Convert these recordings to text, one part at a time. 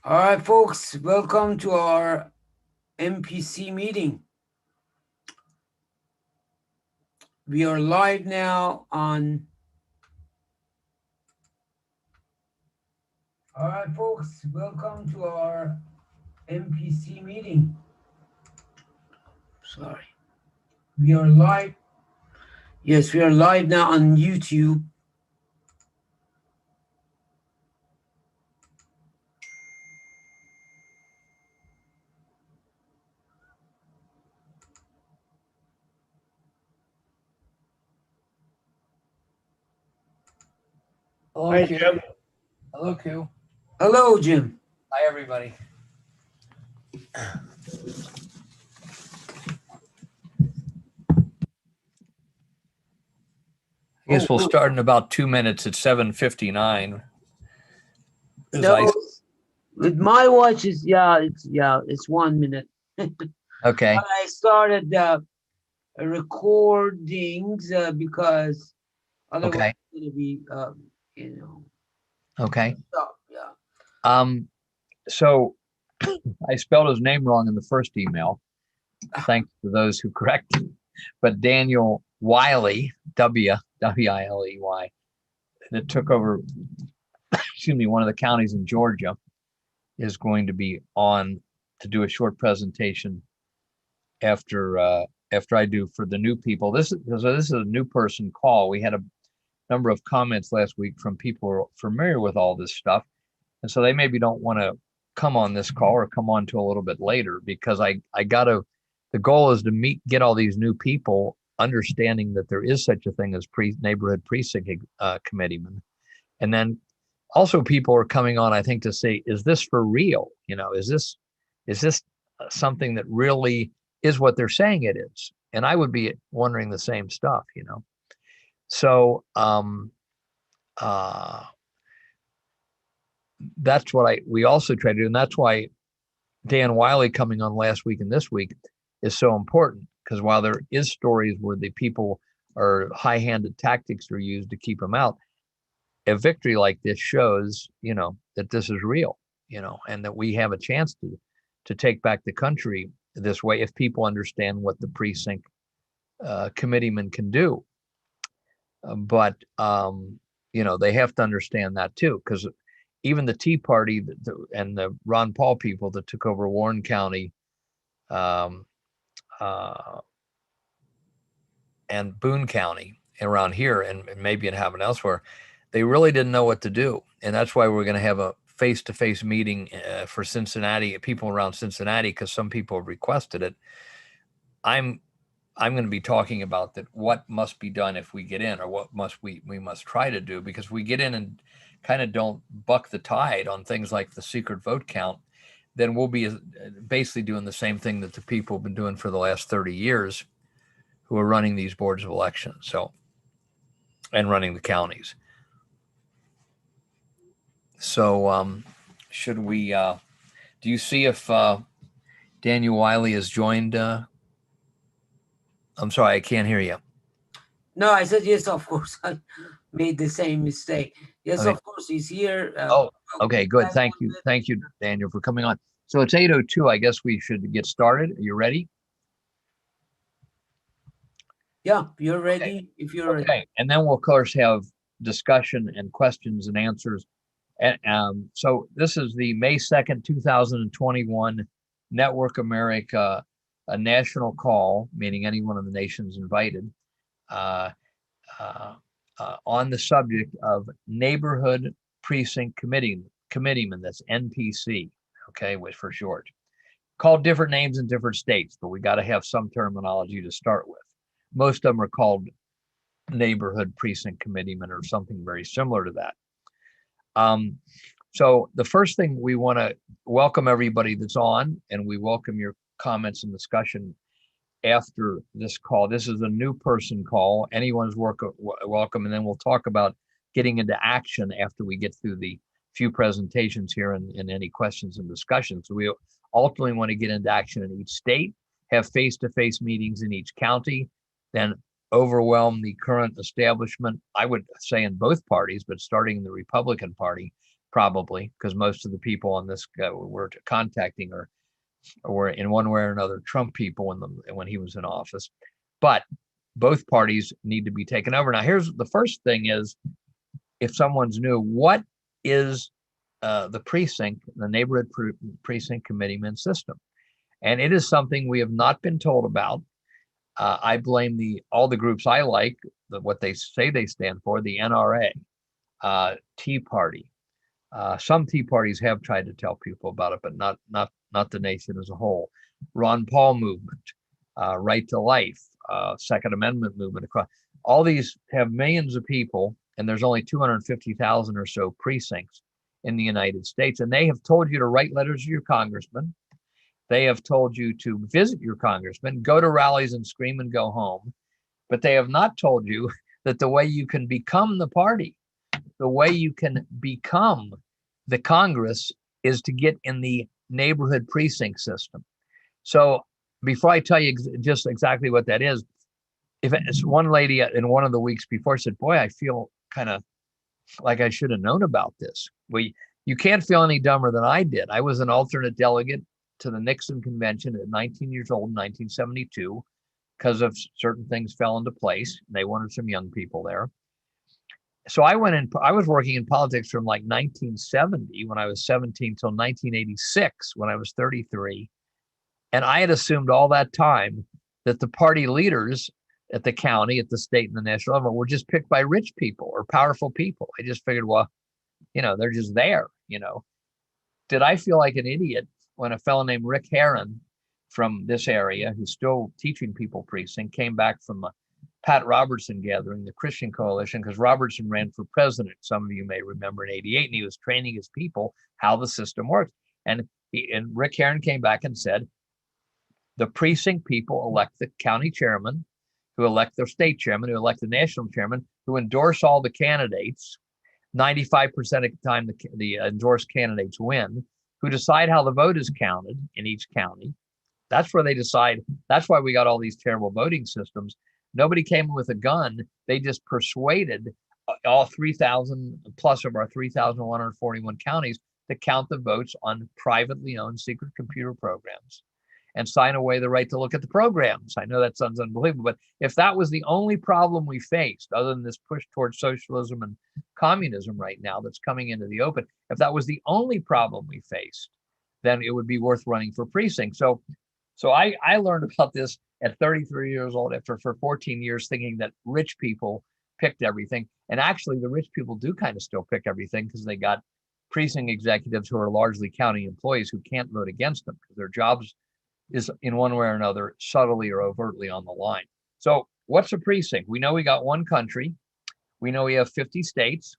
All right, folks, welcome to our MPC meeting. We are live now on. All right, folks, welcome to our MPC meeting. Sorry. We are live. Yes, we are live now on YouTube. Hello, Hi, Q. Jim. Hello, Q. Hello, Jim. Hi, everybody. I guess we'll start in about 2 minutes at 7:59. No, with my watch is it's 1 minute. Okay. I started recordings because otherwise Okay. it's gonna be you know Okay. stop. Yeah. So I spelled his name wrong in the first email. Thanks to those who corrected. But Daniel Wiley, W-W-I-L-E-Y, that took over, one of the counties in Georgia, is going to be on to do a short presentation after I do for the new people. This is a new person call. We had a number of comments last week from people who are familiar with all this stuff, and so they maybe don't want to come on this call or come on to a little bit later because I gotta. The goal is to get all these new people understanding that there is such a thing as neighborhood precinct committeeman, and then also people are coming on, I think, to say, is this for real? Is this something that really is what they're saying it is? And I would be wondering the same stuff. So uh, that's what we also try to do, and that's why Dan Wiley coming on last week and this week is so important, because while there is stories where the people are high-handed tactics are used to keep them out, a victory like this shows, that this is real, and that we have a chance to take back the country this way if people understand what the precinct committeeman can do. But they have to understand that too, because even the Tea Party and the Ron Paul people that took over Warren County um, uh, and Boone County around here, and maybe in having elsewhere, they really didn't know what to do, and that's why we're going to have a face-to-face meeting for Cincinnati, people around Cincinnati, because some people have requested it. I'm going to be talking about that. What must be done if we get in, or what we must try to do, because we get in and kind of don't buck the tide on things like the secret vote count, then we'll be basically doing the same thing that the people have been doing for the last 30 years who are running these boards of elections, and running the counties. So should we do you see if Daniel Wiley has joined? I'm sorry, I can't hear you. No, I said yes, of course. I made the same mistake. Yes, Okay. of course, he's here. Oh, okay, good. Thank you, Daniel, for coming on. So it's 8:02. I guess we should get started. Are you ready? Yeah, you're ready. Okay. If you're ready. Okay, and then we'll of course have discussion and questions and answers. And so this is the May 2nd, 2021 Network America, a national call, meaning anyone in the nation's invited, uh, uh, on the subject of neighborhood precinct committeeman. That's NPC, okay, which for short. Called different names in different states, but we got to have some terminology to start with. Most of them are called neighborhood precinct committeeman or something very similar to that. So the first thing, we want to welcome everybody that's on, and we welcome your comments and discussion after this call. This is a new person call. Anyone's welcome, and then we'll talk about getting into action after we get through the few presentations here and any questions and discussions. So we ultimately want to get into action in each state, have face-to-face meetings in each county, then overwhelm the current establishment, I would say in both parties, but starting in the Republican Party, probably, because most of the people on this we're contacting or in one way or another Trump people when he was in office. But both parties need to be taken over. Now, here's the first thing is, if someone's new, what is the precinct, the neighborhood precinct committeeman system? And it is something we have not been told about. I blame all the groups I like, what they say they stand for, the NRA, Tea Party. Some Tea Parties have tried to tell people about it, but not the nation as a whole. Ron Paul movement, Right to Life, Second Amendment movement. Across all these have millions of people, and there's only 250,000 or so precincts in the United States. And they have told you to write letters to your congressman. They have told you to visit your congressman, go to rallies and scream and go home. But they have not told you that the way you can become the party, the way you can become the Congress, is to get in the neighborhood precinct system. So before I tell you just exactly what that is, if it's one lady in one of the weeks before said, boy, I feel kind of like I should have known about this. Well, you can't feel any dumber than I did. I was an alternate delegate to the Nixon convention at 19 years old in 1972 because of certain things fell into place. They wanted some young people there. So I was working in politics from like 1970 when I was 17 till 1986 when I was 33. And I had assumed all that time that the party leaders at the county, at the state and the national level were just picked by rich people or powerful people. I just figured, well, they're just there, Did I feel like an idiot when a fellow named Rick Herron from this area, who's still teaching people precinct, came back from a Pat Robertson gathering, the Christian Coalition, because Robertson ran for president, some of you may remember, in 88, and he was training his people how the system works. And Rick Herron came back and said, the precinct people elect the county chairman, who elect the state chairman, who elect the national chairman, who endorse all the candidates. 95% of the time, the endorsed candidates win, who decide how the vote is counted in each county. That's where they decide. That's why we got all these terrible voting systems. Nobody came with a gun. They just persuaded all 3,000 plus of our 3,141 counties to count the votes on privately owned secret computer programs and sign away the right to look at the programs. I know that sounds unbelievable, but if that was the only problem we faced, other than this push towards socialism and communism right now that's coming into the open, if that was the only problem we faced, then it would be worth running for precinct. So I learned about this at 33 years old after for 14 years thinking that rich people picked everything. And actually the rich people do kind of still pick everything because they got precinct executives who are largely county employees who can't vote against them because their jobs is in one way or another subtly or overtly on the line. So what's a precinct? We know we got one country. We know we have 50 states.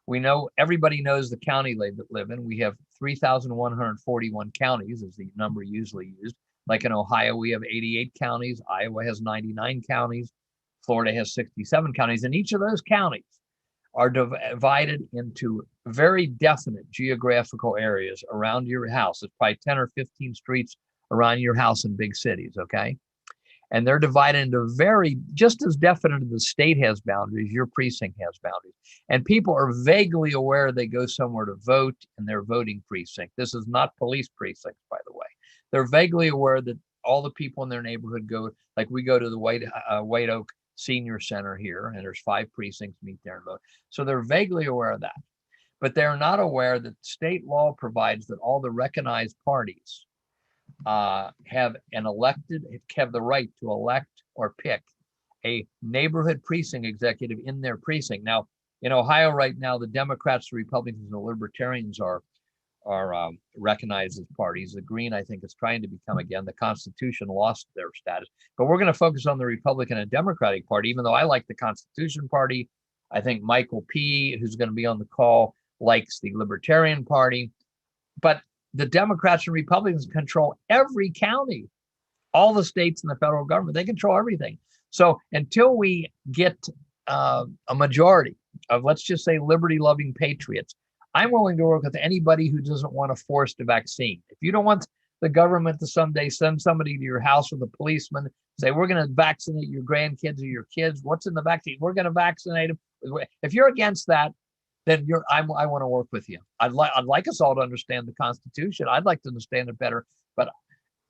We know everybody knows the county they live in. We have 3,141 counties is the number usually used. Like in Ohio, we have 88 counties. Iowa has 99 counties. Florida has 67 counties. And each of those counties are divided into very definite geographical areas around your house. It's probably 10 or 15 streets around your house in big cities, okay? And they're divided into just as definite as the state has boundaries, your precinct has boundaries. And people are vaguely aware they go somewhere to vote in their voting precinct. This is not police precincts, by the way. They're vaguely aware that all the people in their neighborhood go, like we go to the White Oak Senior Center here, and there's 5 precincts meet there and vote. So they're vaguely aware of that. But they're not aware that state law provides that all the recognized parties have the right to elect or pick a neighborhood precinct executive in their precinct. Now, in Ohio right now, the Democrats, the Republicans, and the Libertarians are recognized as parties. The Green, I think, is trying to become again. The Constitution lost their status. But we're going to focus on the Republican and Democratic Party, even though I like the Constitution Party. I think Michael P., who's going to be on the call, likes the Libertarian Party. But the Democrats and Republicans control every county, all the states and the federal government. They control everything. So until we get a majority of, let's just say, liberty-loving patriots, I'm willing to work with anybody who doesn't want to force the vaccine. If you don't want the government to someday send somebody to your house with a policeman, say, we're going to vaccinate your grandkids or your kids. What's in the vaccine? We're going to vaccinate them. If you're against that, then I want to work with you. I'd like us all to understand the Constitution. I'd like to understand it better, but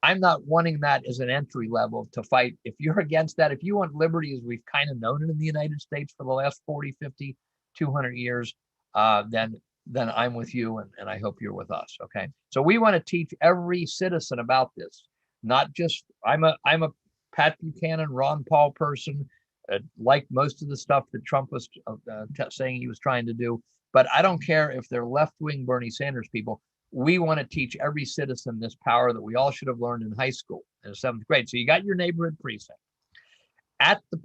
I'm not wanting that as an entry level to fight. If you're against that, if you want liberty as we've kind of known it in the United States for the last 40, 50, 200 years, then I'm with you, and I hope you're with us. Okay. So we want to teach every citizen about this, not just, I'm a Pat Buchanan, Ron Paul person, like most of the stuff that Trump was saying he was trying to do. But I don't care if they're left-wing Bernie Sanders people. We want to teach every citizen this power that we all should have learned in high school in the 7th grade. So you got your neighborhood precinct.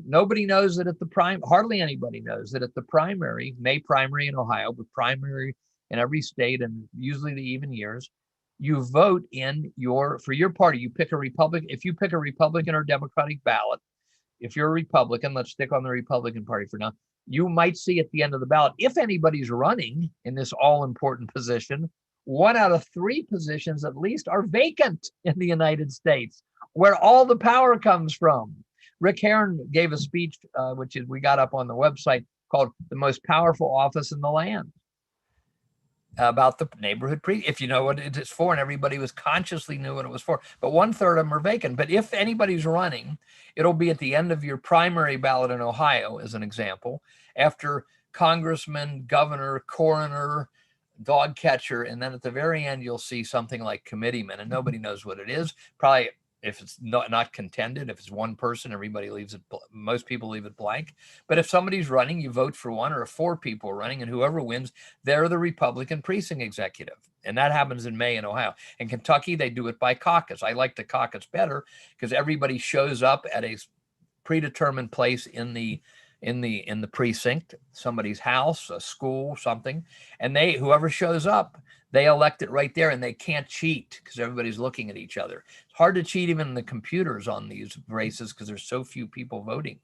Nobody knows that at the hardly anybody knows that at the primary, May primary in Ohio, but primary in every state and usually the even years, you vote for your party. You pick a Republican. If you pick a Republican or Democratic ballot, if you're a Republican, let's stick on the Republican Party for now, you might see at the end of the ballot, if anybody's running in this all-important position, 1 out of 3 positions at least are vacant in the United States, where all the power comes from. Rick Herron gave a speech, which we got up on the website, called "The Most Powerful Office in the Land," about the neighborhood if you know what it is for, and everybody was consciously knew what it was for. But 1/3 of them are vacant. But if anybody's running, it'll be at the end of your primary ballot in Ohio, as an example, after congressman, governor, coroner, dog catcher, and then at the very end you'll see something like committeeman, and nobody knows what it is. Probably, if it's not contended, if it's one person, everybody leaves it, most people leave it blank. But if somebody's running, you vote for 1, or if 4 people are running, and whoever wins, they're the Republican precinct executive. And that happens in May in Ohio. In Kentucky, they do it by caucus. I like the caucus better because everybody shows up at a predetermined place in the precinct, somebody's house, a school, something, and whoever shows up, they elect it right there, and they can't cheat because everybody's looking at each other. It's hard to cheat even in the computers on these races because there's so few people voting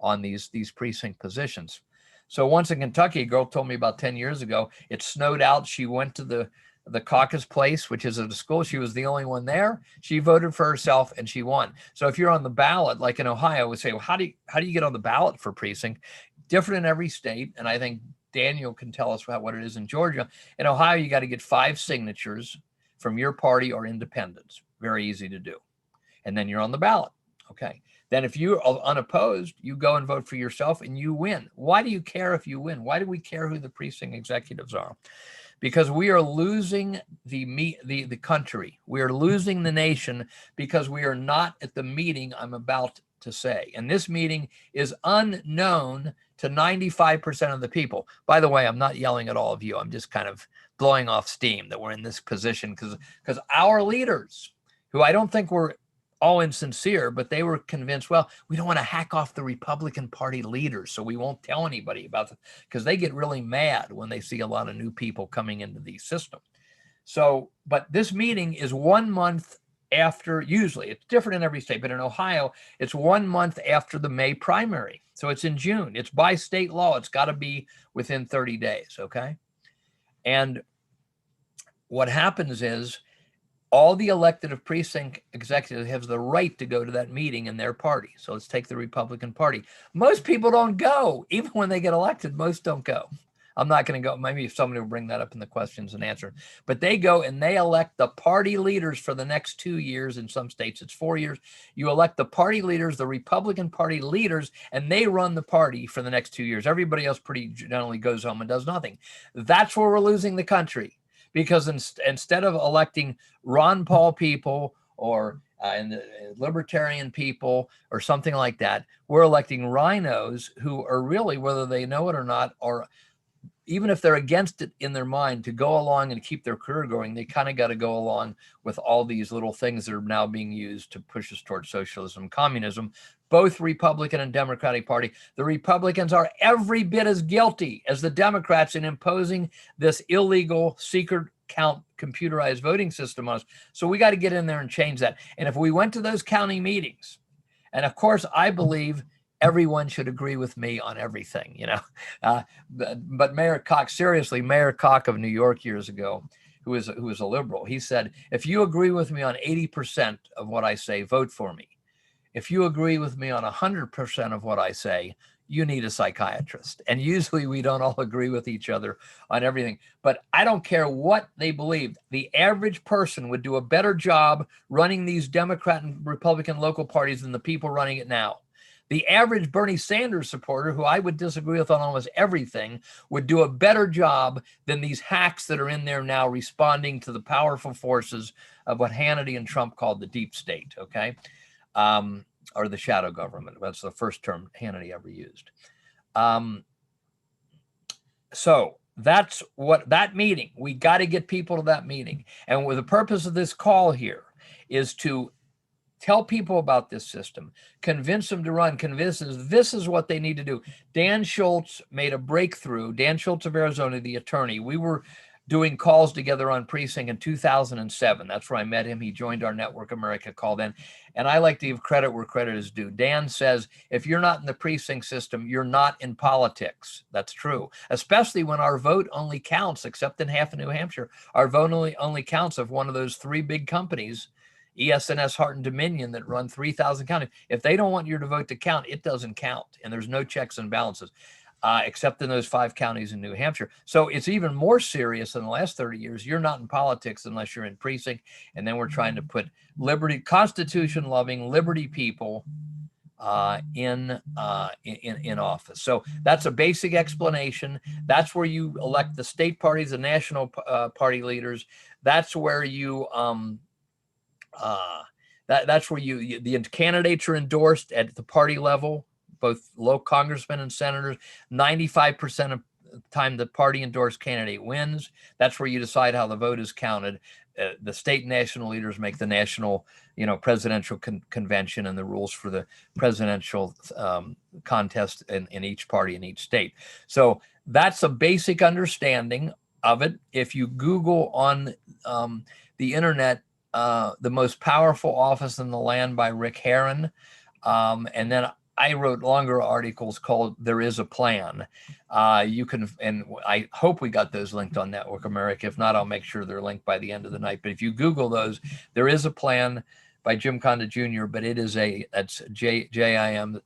on these precinct positions. So once in Kentucky, a girl told me about 10 years ago, it snowed out. She went to the caucus place, which is at a school. She was the only one there. She voted for herself and she won. So if you're on the ballot, like in Ohio, we say, well, how do you get on the ballot for precinct? Different in every state. And I think Daniel can tell us what it is in Georgia. In Ohio, you got to get 5 signatures from your party or independents. Very easy to do. And then you're on the ballot. Okay. Then if you're unopposed, you go and vote for yourself and you win. Why do you care if you win? Why do we care who the precinct executives are? Because we are losing the country. We are losing the nation because we are not at the meeting I'm about to say. And this meeting is unknown to 95% of the people. By the way, I'm not yelling at all of you. I'm just kind of blowing off steam that we're in this position because our leaders, who I don't think were all insincere, but they were convinced, well, we don't want to hack off the Republican Party leaders, so we won't tell anybody about it, because they get really mad when they see a lot of new people coming into the system. So, but this meeting is 1 month after, usually it's different in every state, but in Ohio, it's 1 month after the May primary. So it's in June. It's by state law. It's got to be within 30 days, okay? And what happens is, all the elected of precinct executives have the right to go to that meeting in their party. So let's take the Republican Party. Most people don't go. Even when they get elected, most don't go. I'm not going to go. Maybe if somebody will bring that up in the questions and answer. But they go and they elect the party leaders for the next 2 years. In some states, it's 4 years. You elect the party leaders, the Republican Party leaders, and they run the party for the next 2 years. Everybody else pretty generally goes home and does nothing. That's where we're losing the country. Because instead of electing Ron Paul people or libertarian people or something like that, we're electing rhinos who are really, whether they know it or not, or even if they're against it in their mind, to go along and keep their career going, they kind of got to go along with all these little things that are now being used to push us towards socialism, communism, both Republican and Democratic Party. The Republicans are every bit as guilty as the Democrats in imposing this illegal secret count computerized voting system on us. So we got to get in there and change that. And if we went to those county meetings, and of course, I believe everyone should agree with me on everything, but Mayor Koch, seriously, Mayor Koch of New York years ago, who was a liberal, he said, if you agree with me on 80% of what I say, vote for me. If you agree with me on 100% of what I say, you need a psychiatrist. And usually we don't all agree with each other on everything. But I don't care what they believe. The average person would do a better job running these Democrat and Republican local parties than the people running it now. The average Bernie Sanders supporter, who I would disagree with on almost everything, would do a better job than these hacks that are in there now responding to the powerful forces of what Hannity and Trump called the deep state, okay? Or the shadow government. That's the first term Hannity ever used. So that's what that meeting, we got to get people to that meeting. And with the purpose of this call here is to tell people about this system, convince them to run, convince them this is what they need to do. Dan Schultz made a breakthrough. Dan Schultz of Arizona, the attorney. We were doing calls together on Precinct in 2007. That's where I met him. He joined our Network America call then. And I like to give credit where credit is due. Dan says, if you're not in the precinct system, you're not in politics. That's true, especially when our vote only counts, except in half of New Hampshire, our vote only counts of one of those three big companies, ES&S, Hart, and Dominion, that run 3,000 counties. If they don't want your vote to count, it doesn't count. And there's no checks and balances, except in those 5 counties in New Hampshire. So it's even more serious in the last 30 years. You're not in politics unless you're in precinct. And then we're trying to put liberty, Constitution-loving, liberty people in office. So that's a basic explanation. That's where you elect the state parties, the national party leaders. That's where you... that's where the candidates are endorsed at the party level, both local congressmen and senators. 95% of the time the party endorsed candidate wins. That's where you decide how the vote is counted. The state and national leaders make the national, presidential convention and the rules for the presidential contest in each party in each state. So that's a basic understanding of it. If you Google on the internet, the most powerful office in the land by Rick Herron. And then I wrote longer articles called There Is a Plan. You can, and I hope we got those linked on Network America. If not, I'll make sure they're linked by the end of the night. But if you Google those, There Is a Plan by Jim Condit Jr., but that's JIMCONDIT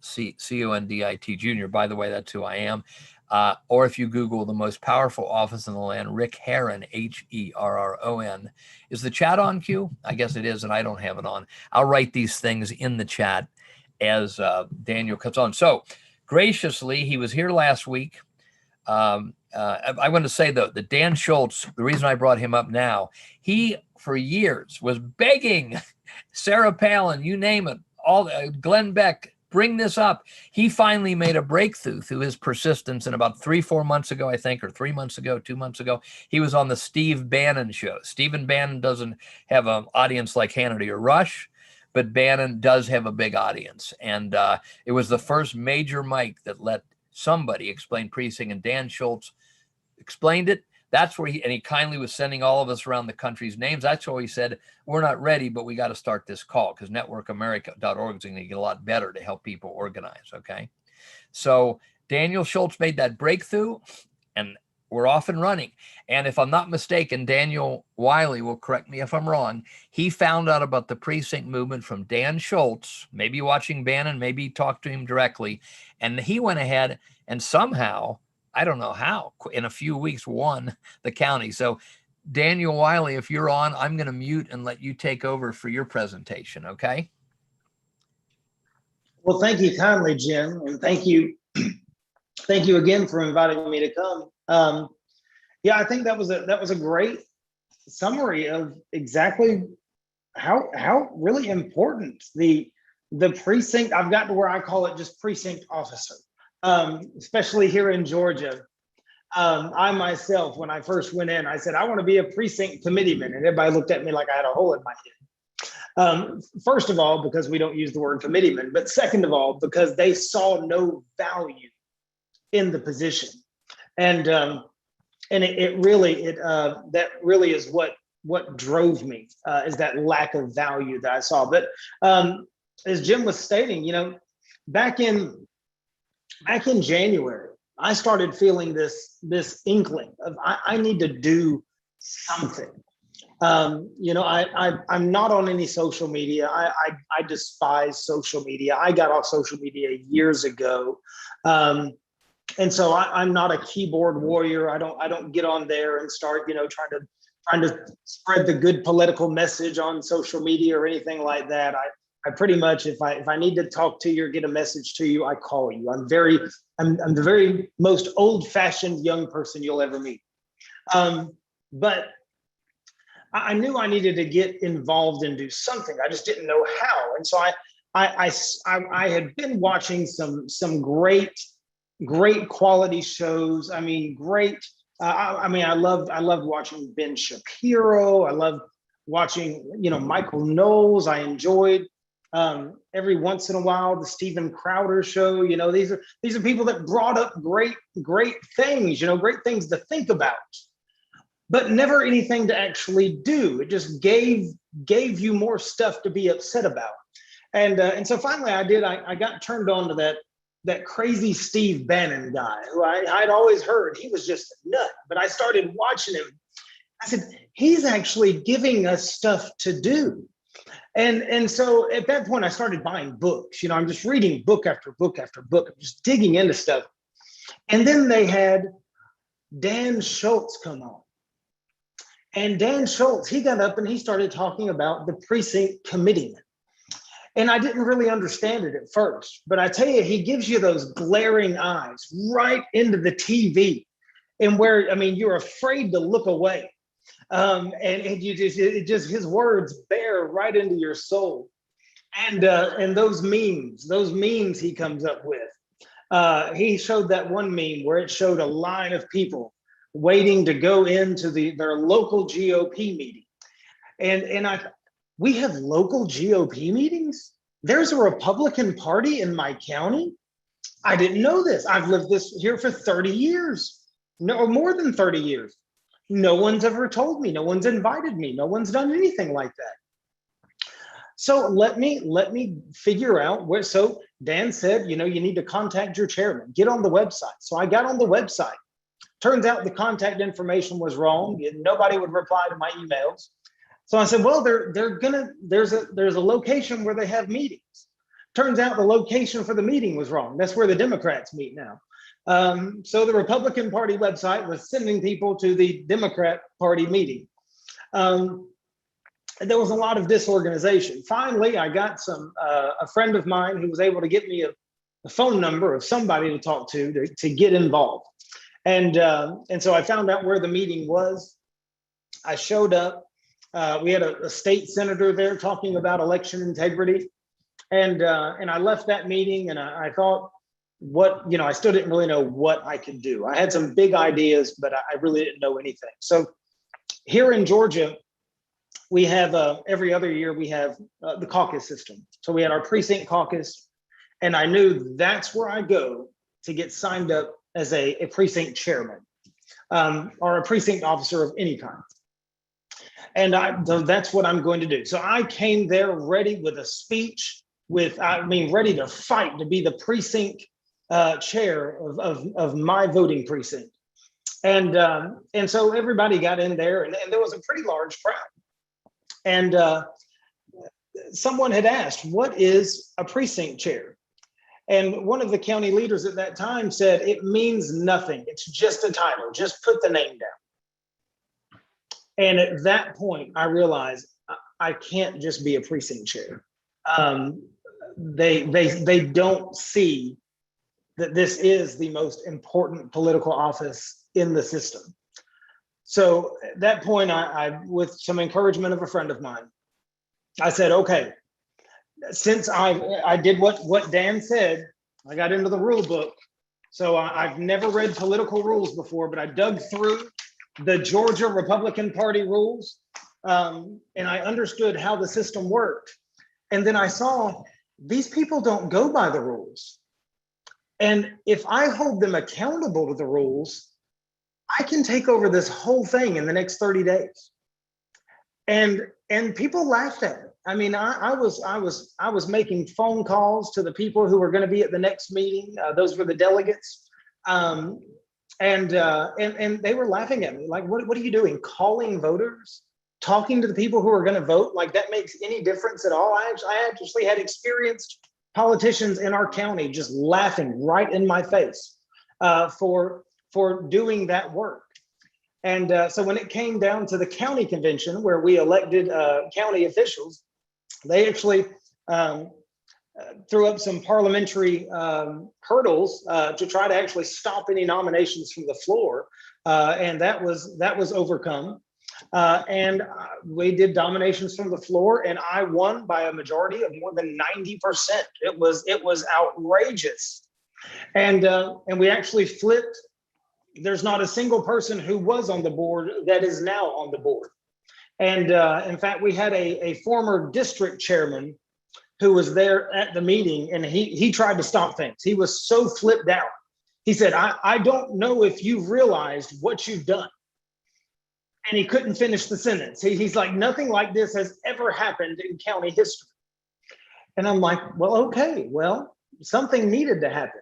Jr. By the way, that's who I am. Or if you Google the most powerful office in the land, Rick Herron, HERRON. Is the chat on, Q? I guess it is, and I don't have it on. I'll write these things in the chat as Daniel comes on. So graciously, he was here last week. I want to say, though, that Dan Schultz, the reason I brought him up now, he, for years, was begging Sarah Palin, you name it, all Glenn Beck, bring this up. He finally made a breakthrough through his persistence. And about 3-4 months ago, I think, or 3 months ago, 2 months ago, he was on the Steve Bannon show. Stephen Bannon doesn't have an audience like Hannity or Rush, but Bannon does have a big audience. And it was the first major mic that let somebody explain precinct, and Dan Schultz explained it. That's where he kindly was sending all of us around the country's names. That's why he said, we're not ready, but we got to start this call, because networkamerica.org is going to get a lot better to help people organize, okay? So Daniel Schultz made that breakthrough, and we're off and running. And if I'm not mistaken, Daniel Wiley will correct me if I'm wrong. He found out about the precinct movement from Dan Schultz, maybe watching Bannon, maybe talked to him directly. And he went ahead and somehow, I don't know how, in a few weeks, won the county. So Daniel Wiley, if you're on, I'm going to mute and let you take over for your presentation, okay? Well, thank you kindly, Jim, and thank you again for inviting me to come. Yeah, I think that was a great summary of exactly how really important the precinct. I've got to where I call it just precinct officer, especially here in Georgia. I myself, when I first went in, I said, I want to be a precinct committeeman, and everybody looked at me like I had a hole in my head. First of all, because we don't use the word committeeman, but second of all, because they saw no value in the position. And that really is what drove me, is that lack of value that I saw. But as Jim was stating, back in January, I started feeling this inkling of I need to do something. You know, I'm not on any social media. I despise social media. I got off social media years ago. And so I'm not a keyboard warrior. I don't get on there and start, you know, trying to spread the good political message on social media or anything like that. I pretty much, if I need to talk to you or get a message to you, I call you. I'm the very most old-fashioned young person you'll ever meet. But I knew I needed to get involved and do something. I just didn't know how. And so I had been watching some great quality shows. I mean, great. I loved watching Ben Shapiro. I loved watching, you know, Michael Knowles. I enjoyed every once in a while the Steven Crowder show. You know, these are people that brought up great things. You know, great things to think about, but never anything to actually do. It just gave you more stuff to be upset about. And so finally I got turned on to that crazy Steve Bannon guy, who I'd always heard he was just a nut, but I started watching him. I said, he's actually giving us stuff to do. And so at that point I started buying books. You know, I'm just reading book after book after book. I'm just digging into stuff. And then they had Dan Schultz come on. And Dan Schultz, he got up and he started talking about the Precinct Committeeman. And I didn't really understand it at first, but I tell you, he gives you those glaring eyes right into the TV, and where, I mean, you're afraid to look away. And you just his words bear right into your soul. And those memes he comes up with. He showed that one meme where it showed a line of people waiting to go into their local GOP meeting. And we have local GOP meetings? There's a Republican Party in my county? I didn't know this. I've lived here for 30 years, no, more than 30 years. No one's ever told me, no one's invited me, no one's done anything like that. So let me figure out where. So Dan said, you know, you need to contact your chairman, get on the website. So I got on the website. Turns out the contact information was wrong. Nobody would reply to my emails. So I said, well, there's a location where they have meetings. Turns out the location for the meeting was wrong. That's where the Democrats meet now. So the Republican Party website was sending people to the Democrat Party meeting. There was a lot of disorganization. Finally, I got a friend of mine who was able to get me a phone number of somebody to talk to get involved. And so I found out where the meeting was. I showed up. We had a state senator there talking about election integrity. And I left that meeting and I thought, I still didn't really know what I could do. I had some big ideas, but I really didn't know anything. So here in Georgia, we have every other year we have the caucus system. So we had our precinct caucus, and I knew that's where I go to get signed up as a precinct chairman or a precinct officer of any kind. And so that's what I'm going to do. So I came there ready with a speech, ready to fight to be the precinct chair of my voting precinct. And so everybody got in there, and there was a pretty large crowd. And someone had asked, what is a precinct chair? And one of the county leaders at that time said, it means nothing. It's just a title. Just put the name down. And at that point, I realized I can't just be a precinct chair. They don't see that this is the most important political office in the system. So at that point, I with some encouragement of a friend of mine, I said, okay, since I did what Dan said, I got into the rule book. So I've never read political rules before, but I dug through the Georgia Republican Party rules, and I understood how the system worked. And then I saw these people don't go by the rules. And if I hold them accountable to the rules, I can take over this whole thing in the next 30 days. And people laughed at it. I mean, I was making phone calls to the people who were going to be at the next meeting. Those were the delegates. And they were laughing at me like, what are you doing? Calling voters talking to the people who are going to vote like that makes any difference at all. I actually had experienced politicians in our county just laughing right in my face for doing that work. And so when it came down to the county convention where we elected county officials, they actually threw up some parliamentary hurdles to try to actually stop any nominations from the floor, and that was overcome. And we did nominations from the floor, and I won by a majority of more than 90%. It was outrageous, and we actually flipped. There's not a single person who was on the board that is now on the board. And in fact, we had a former district chairman who was there at the meeting, and he tried to stop things. He was so flipped out. He said, I don't know if you've realized what you've done. And he couldn't finish the sentence. He's like, nothing like this has ever happened in county history. And I'm like, well, okay, well, something needed to happen.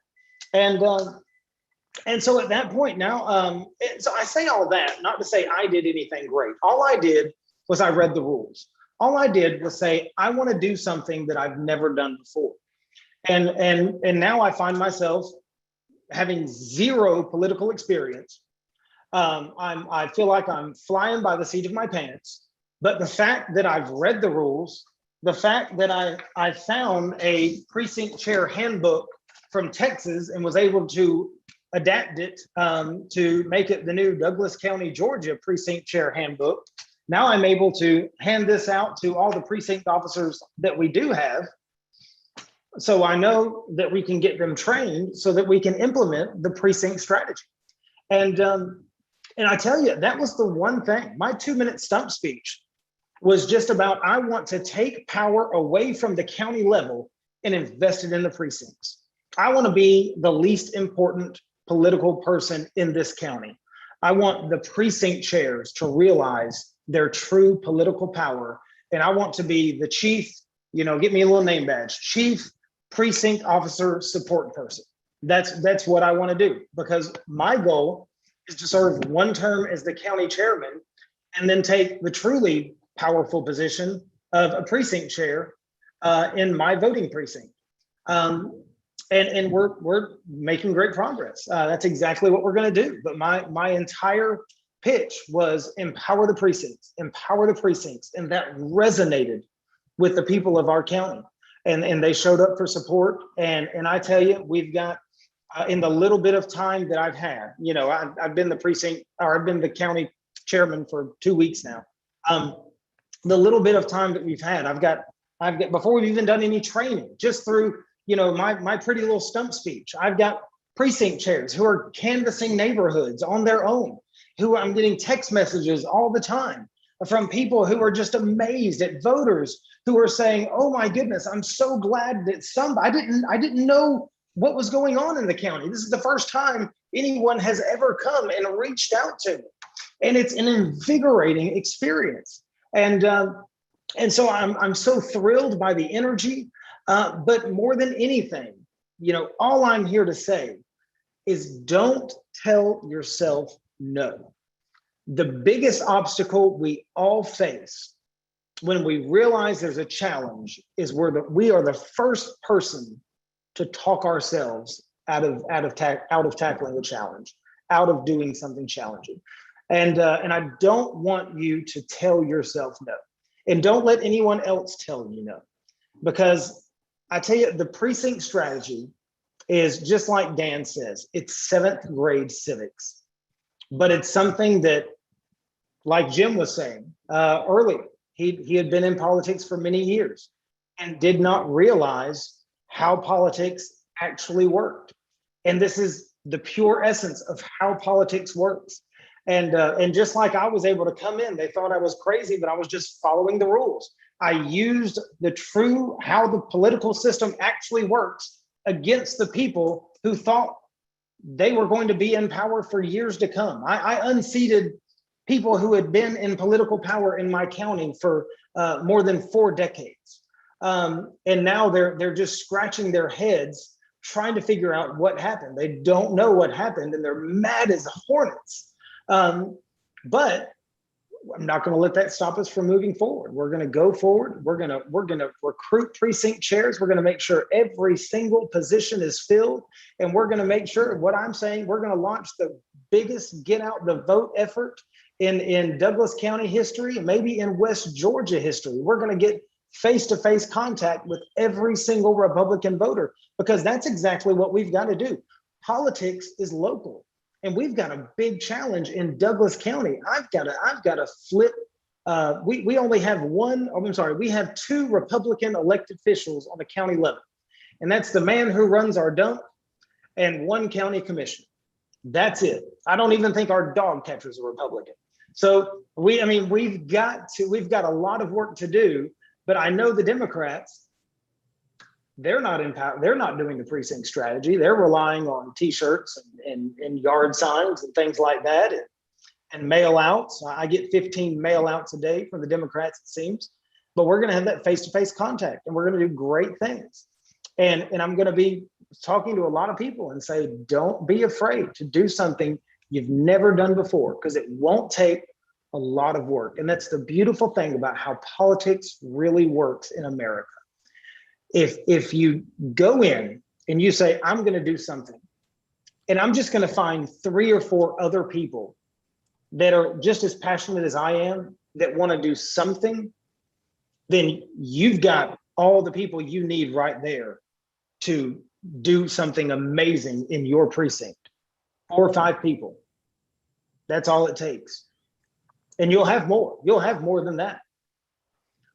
And so at that point now, so I say all that, not to say I did anything great. All I did was I read the rules. All I did was say, I want to do something that I've never done before. And now I find myself having zero political experience. I feel like I'm flying by the seat of my pants, but the fact that I've read the rules, the fact that I found a precinct chair handbook from Texas and was able to adapt it to make it the new Douglas County, Georgia precinct chair handbook. Now I'm able to hand this out to all the precinct officers that we do have. So I know that we can get them trained so that we can implement the precinct strategy. And I tell you, that was the one thing. My 2-minute stump speech was just about, I want to take power away from the county level and invest it in the precincts. I want to be the least important political person in this county. I want the precinct chairs to realize their true political power. And I want to be the chief, get me a little name badge, chief precinct officer support person. That's what I want to do, because my goal is to serve one term as the county chairman and then take the truly powerful position of a precinct chair in my voting precinct. And we're making great progress. That's exactly what we're going to do. But my entire pitch was empower the precincts, and that resonated with the people of our county, and they showed up for support. And I tell you, we've got in the little bit of time that I've had, I've been the county chairman for 2 weeks now. The little bit of time that we've had, I've got before we've even done any training, just through my pretty little stump speech, I've got precinct chairs who are canvassing neighborhoods on their own, who I'm getting text messages all the time from people who are just amazed at voters who are saying, oh my goodness, I'm so glad that I didn't know what was going on in the county. This is the first time anyone has ever come and reached out to me. And it's an invigorating experience. And so I'm so thrilled by the energy. But more than anything, all I'm here to say is don't tell yourself no. The biggest obstacle we all face when we realize there's a challenge is we are the first person to talk ourselves out of tackling a challenge, out of doing something challenging. And I don't want you to tell yourself no. And don't let anyone else tell you no. Because I tell you, the precinct strategy is just like Dan says, it's 7th grade civics. But it's something that, like Jim was saying earlier, he had been in politics for many years and did not realize how politics actually worked. And this is the pure essence of how politics works. And just like I was able to come in, they thought I was crazy, but I was just following the rules. I used how the political system actually works against the people who thought they were going to be in power for years to come. I unseated people who had been in political power in my county for more than 4 decades. And now they're just scratching their heads trying to figure out what happened. They don't know what happened and they're mad as hornets. But I'm not going to let that stop us from moving forward. We're going to go forward. We're going to recruit precinct chairs. We're going to make sure every single position is filled. And we're going to make sure, what I'm saying, we're going to launch the biggest get out the vote effort in Douglas County history, and maybe in West Georgia history. We're going to get face-to-face contact with every single Republican voter, because that's exactly what we've got to do. Politics is local. And we've got a big challenge in Douglas County. I've got to flip. We only have we have 2 Republican elected officials on the county level. And that's the man who runs our dump and 1 county commissioner. That's it. I don't even think our dog catcher's a Republican. So we've got a lot of work to do, but I know the Democrats, they're not in power. They're not doing the precinct strategy. They're relying on T-shirts and yard signs and things like that, and mail outs. I get 15 mail outs a day from the Democrats, it seems. But we're going to have that face-to-face contact, and we're going to do great things. And I'm going to be talking to a lot of people and say, don't be afraid to do something you've never done before, because it won't take a lot of work. And that's the beautiful thing about how politics really works in America. If you go in and you say, I'm going to do something, and I'm just going to find 3 or 4 other people that are just as passionate as I am, that want to do something, then you've got all the people you need right there to do something amazing in your precinct. 4 or 5 people. That's all it takes. And you'll have more. You'll have more than that.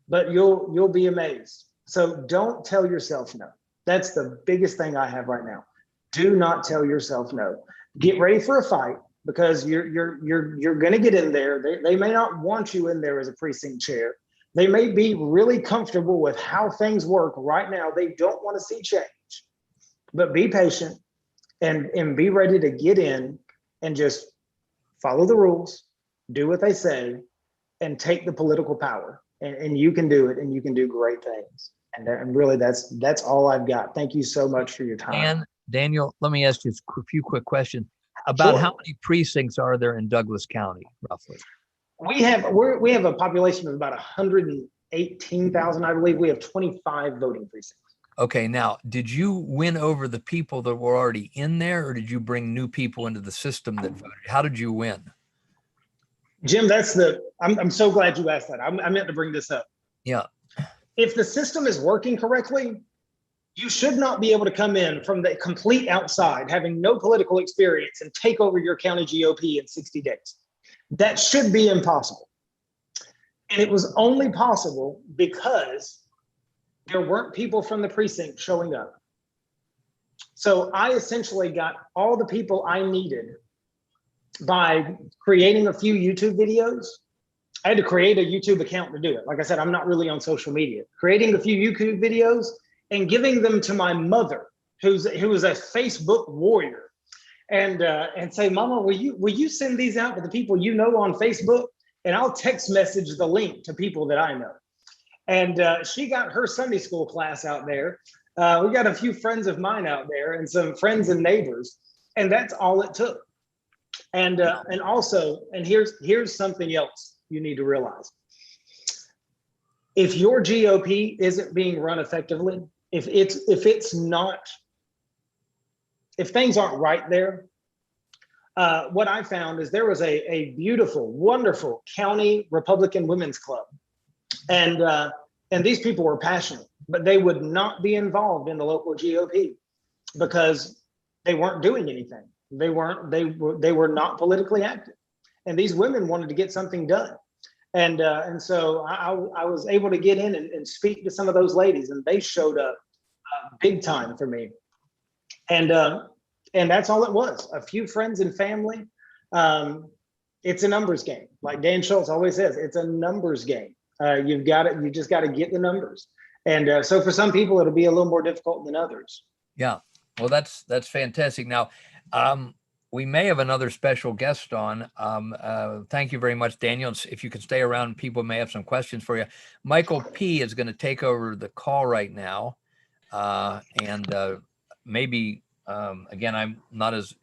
But you'll be amazed. So don't tell yourself no. That's the biggest thing I have right now. Do not tell yourself no. Get ready for a fight, because you're going to get in there. They may not want you in there as a precinct chair. They may be really comfortable with how things work right now. They don't want to see change. But be patient and be ready to get in and just follow the rules, do what they say, and take the political power. And you can do it, and you can do great things. And really, that's all I've got. Thank you so much for your time. And Daniel, let me ask you a few quick questions about Sure. how many precincts are there in Douglas County, roughly? We have a population of about 118,000, I believe. We have 25 voting precincts. Okay, now, did you win over the people that were already in there, or did you bring new people into the system that voted? How did you win? Jim, I'm so glad you asked that. I meant to bring this up. Yeah. If the system is working correctly, you should not be able to come in from the complete outside, having no political experience, and take over your county GOP in 60 days. That should be impossible. And it was only possible because there weren't people from the precinct showing up. So I essentially got all the people I needed by creating a few YouTube videos. I had to create a YouTube account to do it. Like I said, I'm not really on social media. Creating a few YouTube videos and giving them to my mother, who is a Facebook warrior, and say, Mama, will you send these out to the people you know on Facebook, and I'll text message the link to people that I know. And she got her Sunday school class out there. We got a few friends of mine out there, and some friends and neighbors, and that's all it took. And also, here's something else you need to realize. If your GOP isn't being run effectively, if things aren't right there, what I found is there was a beautiful, wonderful county Republican women's club, and these people were passionate, but they would not be involved in the local GOP because they weren't doing anything. They were not politically active, and these women wanted to get something done. And so I was able to get in and speak to some of those ladies, and they showed up big time for me. And that's all it was. A few friends and family. It's a numbers game. Like Dan Schultz always says, it's a numbers game. You just got to get the numbers. And so for some people, it'll be a little more difficult than others. Yeah. Well, that's fantastic. Now, we may have another special guest on. Thank you very much, Daniel. If you can stay around, people may have some questions for you. Michael P. is going to take over the call right now. And maybe, again, I'm not as,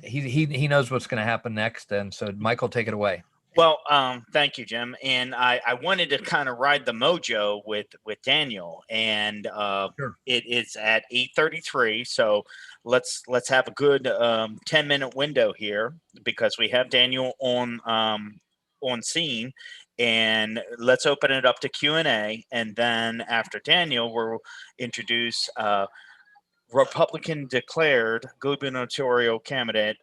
he knows what's going to happen next. And so Michael, take it away. Well, thank you, Jim. And I wanted to kind of ride the mojo with Daniel, and Sure. it is at 8:33. So let's have a good 10-minute window here because we have Daniel on scene, and let's open it up to Q&A, and then after Daniel, we'll introduce Republican declared gubernatorial candidate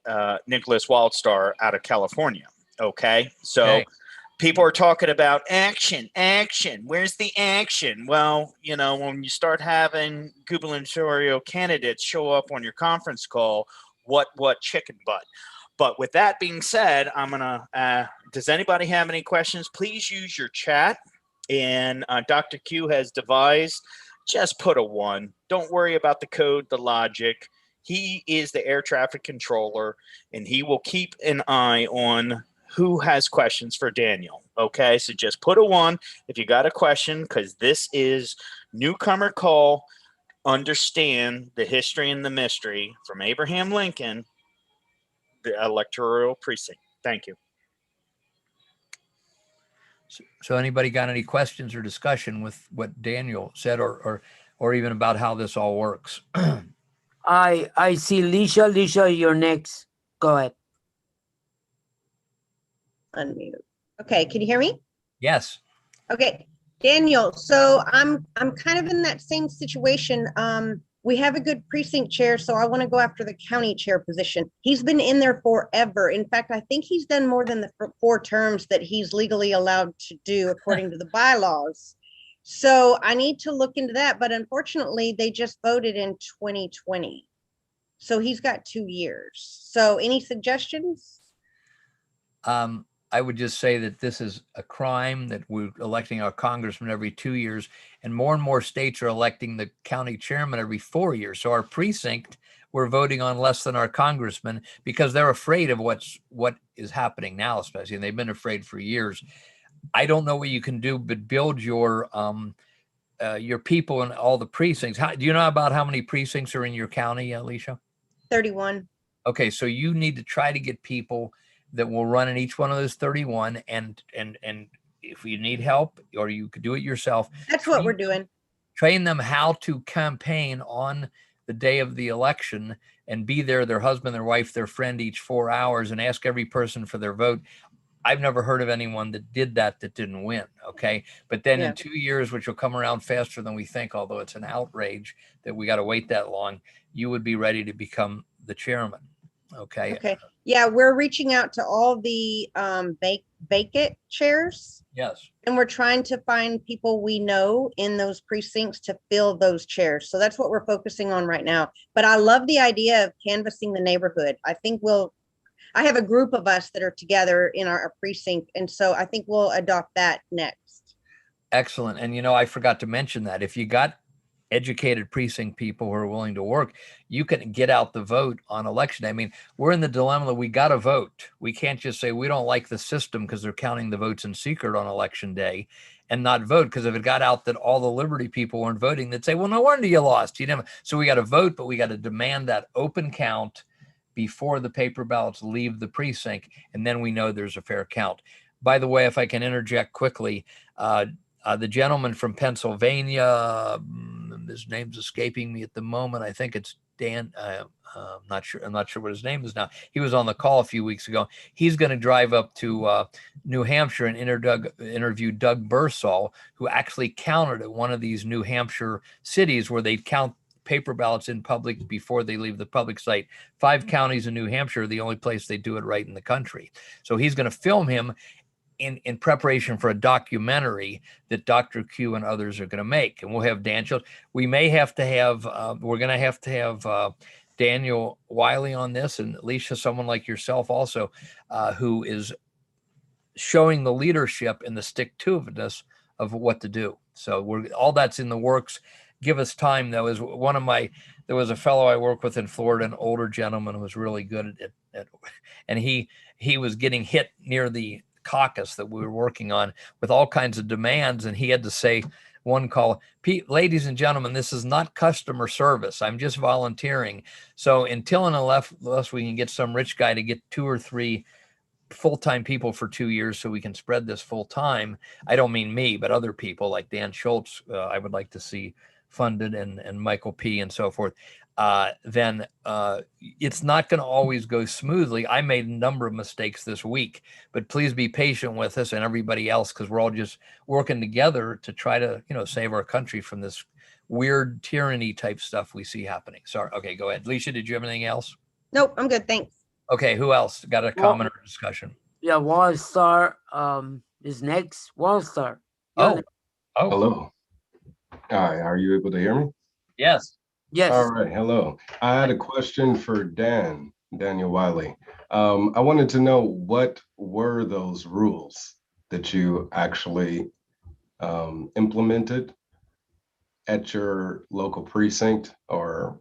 Nicholas Wildstar out of California. Okay, so Okay. people are talking about action, action. Where's the action? Well, you know, when you start having gubernatorial candidates show up on your conference call, what chicken butt? But with that being said, I'm gonna. Does anybody have any questions? Please use your chat, and Dr. Q has devised. Just put a 1. Don't worry about the code, the logic. He is the air traffic controller, and he will keep an eye on who has questions for Daniel. Okay, so just put a 1 if you got a question, because this is newcomer call. Understand the history and the mystery from Abraham Lincoln, the electoral precinct. Thank you. So anybody got any questions or discussion with what Daniel said, or even about how this all works? I see Lisha. Lisha, you're next. Go ahead. Unmute. Okay, can you hear me? Yes. Okay, Daniel, so I'm kind of in that same situation. We have a good precinct chair, so I want to go after the county chair position. He's been in there forever. In fact, I think he's done more than the 4 terms that he's legally allowed to do according to the bylaws. So I need to look into that, but unfortunately, they just voted in 2020. So he's got 2 years. So any suggestions? I would just say that this is a crime, that we're electing our congressman every 2 years, and more states are electing the county chairman every 4 years. So our precinct, we're voting on less than our congressman because they're afraid of what is happening now, especially, and they've been afraid for years. I don't know what you can do, but build your people in all the precincts. Do you know about how many precincts are in your county, Alicia? 31. Okay, so you need to try to get people that will run in each one of those 31, and if you need help or you could do it yourself, That's what we're doing. train them how to campaign on the day of the election and be there, their husband, their wife, their friend, each 4 hours, and ask every person for their vote. I've never heard of anyone that did that didn't win. Okay. But then in 2 years, which will come around faster than we think, although it's an outrage that we got to wait that long, you would be ready to become the chairman. Okay. Okay. Yeah, we're reaching out to all the vacant chairs. Yes. And we're trying to find people we know in those precincts to fill those chairs. So that's what we're focusing on right now. But I love the idea of canvassing the neighborhood. I think I have a group of us that are together in our precinct. And so I think we'll adopt that next. Excellent. And, I forgot to mention that if you got educated precinct people who are willing to work, you can get out the vote on election day. I mean, we're in the dilemma that we got to vote. We can't just say we don't like the system because they're counting the votes in secret on election day and not vote. Because if it got out that all the Liberty people weren't voting, they'd say, well, no wonder you lost. So we got to vote, but we got to demand that open count before the paper ballots leave the precinct. And then we know there's a fair count. By the way, if I can interject quickly, the gentleman from Pennsylvania, his name's escaping me at the moment. I think it's Dan. I'm not sure what his name is now. He was on the call a few weeks ago. He's going to drive up to New Hampshire and interview Doug Bersall, who actually counted at one of these New Hampshire cities where they'd count paper ballots in public before they leave the public site. 5 counties in New Hampshire are the only place they do it right in the country. So he's going to film him in preparation for a documentary that Dr. Q and others are going to make. And we'll have Dan Schultz. We may have to have, we're going to have Daniel Wiley on this, and Alicia, someone like yourself also, who is showing the leadership and the stick-to-itiveness of what to do. So all that's in the works. Give us time, though. There was a fellow I work with in Florida, an older gentleman who was really good at and he was getting hit near the caucus that we were working on with all kinds of demands, and he had to say one call, ladies and gentlemen, this is not customer service, I'm just volunteering. So until and unless we can get some rich guy to get 2 or 3 full-time people for 2 years so we can spread this full-time. I don't mean me, but other people like Dan Schultz, I would like to see funded, and Michael P. and so forth. Then it's not going to always go smoothly. I made a number of mistakes this week, but please be patient with us and everybody else, because we're all just working together to try to, save our country from this weird tyranny type stuff we see happening. Sorry. Okay, go ahead. Alicia, did you have anything else? Nope, I'm good. Thanks. Okay, who else got a comment or discussion? Yeah, Wall Star is next. Wall Star. Oh, Hello. Hi, are you able to hear me? Yes. Yes. All right, hello. I had a question for Daniel Wiley. I wanted to know, what were those rules that you actually implemented at your local precinct, or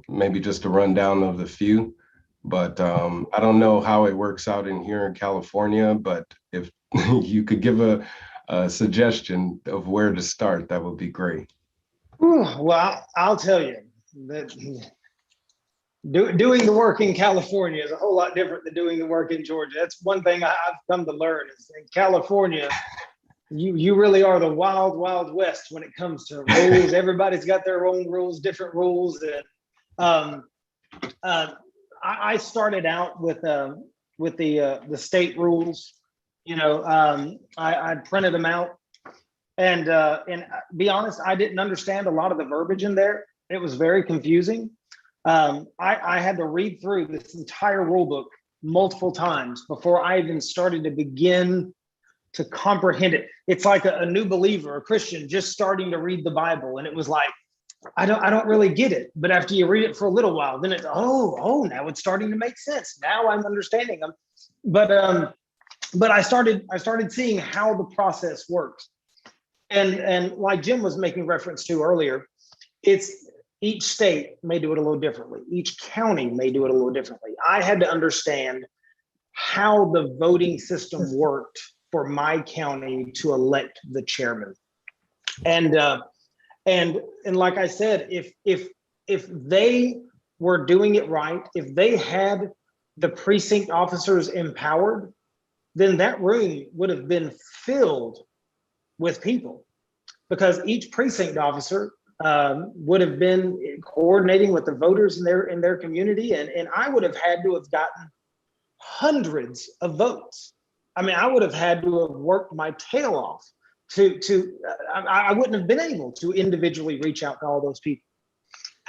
maybe just a rundown of the few? But I don't know how it works out in here in California, but if you could give a suggestion of where to start, that would be great. Well, I'll tell you that doing the work in California is a whole lot different than doing the work in Georgia. That's one thing I've come to learn, is in California, you really are the wild, wild west when it comes to rules. Everybody's got their own rules, different rules. And I started out with the state rules. I printed them out, and be honest, I didn't understand a lot of the verbiage in there. It was very confusing. I had to read through this entire rule book multiple times before I even started to begin to comprehend it. It's like a new believer, a Christian, just starting to read the Bible, and it was like, I don't really get it. But after you read it for a little while, then it's now it's starting to make sense. Now I'm understanding them. But I started seeing how the process works. And like Jim was making reference to earlier, it's each state may do it a little differently. Each county may do it a little differently. I had to understand how the voting system worked for my county to elect the chairman. And like I said, if they were doing it right, if they had the precinct officers empowered, then that room would have been filled with people, because each precinct officer would have been coordinating with the voters in their community, and I would have had to have gotten hundreds of votes. I mean, I would have had to have worked my tail off I wouldn't have been able to individually reach out to all those people.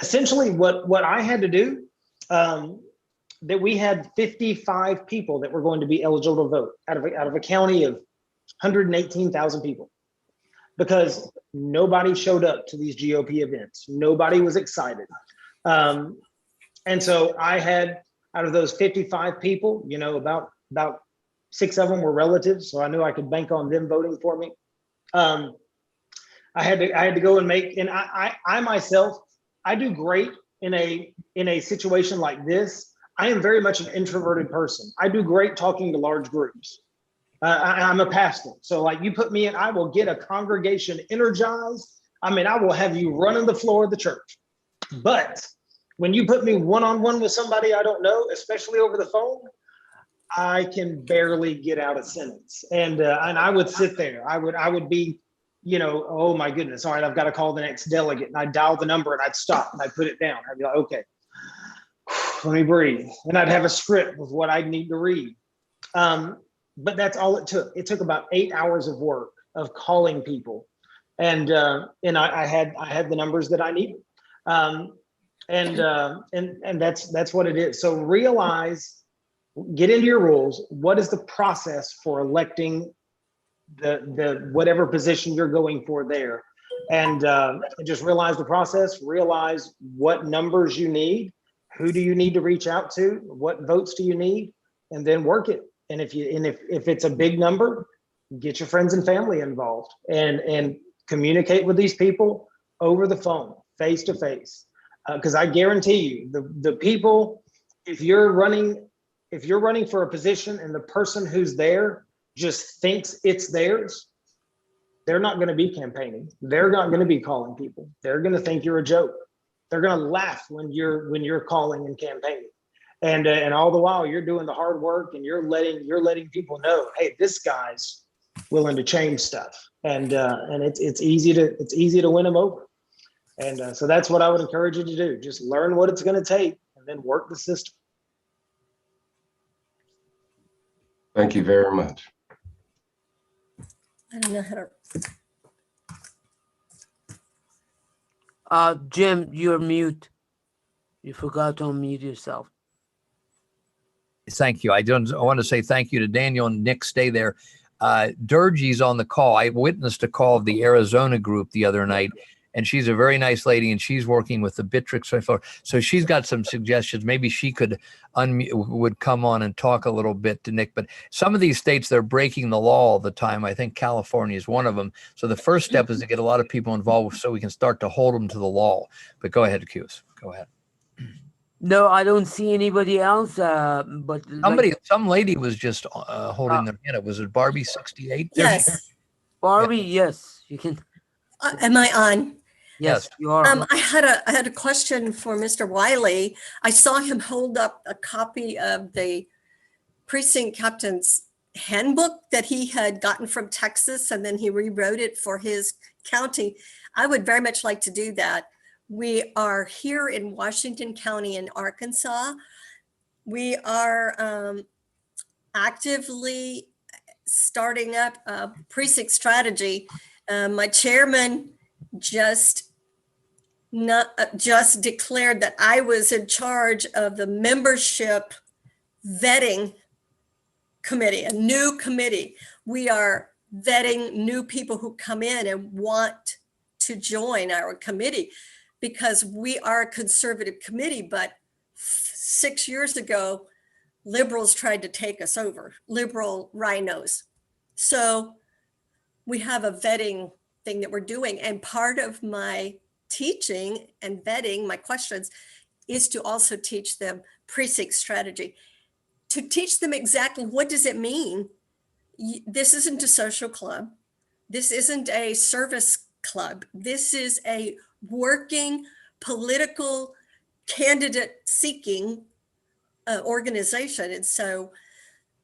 Essentially, what I had to do, that we had 55 people that were going to be eligible to vote out of a county of 118,000 people, because nobody showed up to these GOP events. Nobody was excited. And so I had, out of those 55 people, about 6 of them were relatives, so I knew I could bank on them voting for me. I had to go and make, and I myself, I do great in a situation like this. I am very much an introverted person. I do great talking to large groups. I'm a pastor, so like you put me in, I will get a congregation energized. I mean, I will have you running the floor of the church. But when you put me one-on-one with somebody I don't know, especially over the phone, I can barely get out a sentence. And I would sit there. I would be, oh my goodness. All right, I've got to call the next delegate. And I'd dial the number and I'd stop and I'd put it down. I'd be like, okay, let me breathe. And I'd have a script of what I'd need to read. But that's all it took. It took about 8 hours of work of calling people. And I had the numbers that I needed. And that's what it is. So get into your rules. What is the process for electing the whatever position you're going for there? And just realize the process, realize what numbers you need, who do you need to reach out to, what votes do you need, and then work it. And if it's a big number, get your friends and family involved and communicate with these people over the phone, face to face. Because I guarantee you, the people, if you're running for a position and the person who's there just thinks it's theirs, they're not going to be campaigning. They're not going to be calling people. They're going to think you're a joke. They're going to laugh when you're calling and campaigning. And all the while you're doing the hard work and you're letting people know, hey, this guy's willing to change stuff, and it's easy to win them over. And so that's what I would encourage you to do. Just learn what it's going to take and then work the system. Thank you very much. I don't know how to. Jim, you're mute. You forgot to unmute yourself. Thank you. I want to say thank you to Daniel and Nick. Stay there. Durgee's on the call. I witnessed a call of the Arizona group the other night, and she's a very nice lady, and she's working with the Bitrix. So she's got some suggestions. Maybe she could would come on and talk a little bit to Nick. But some of these states, they're breaking the law all the time. I think California is one of them. So the first step is to get a lot of people involved so we can start to hold them to the law. But go ahead, Cuse. Go ahead. No, I don't see anybody else. But Some lady was just holding their hand up. Was it Barbie 68? Yes. Barbie, yes, you can. Am I on? Yes, you are. I had a question for Mr. Wiley. I saw him hold up a copy of the precinct captain's handbook that he had gotten from Texas, and then he rewrote it for his county. I would very much like to do that. We are here in Washington County in Arkansas. We are actively starting up a precinct strategy. My chairman just declared that I was in charge of the membership vetting committee, a new committee. We are vetting new people who come in and want to join our committee, because we are a conservative committee, but 6 years ago, liberals tried to take us over, liberal rhinos. So we have a vetting thing that we're doing. And part of my teaching and vetting, my questions, is to also teach them precinct strategy, to teach them exactly what does it mean. This isn't a social club. This isn't a service club. This is a working political candidate seeking organization. And so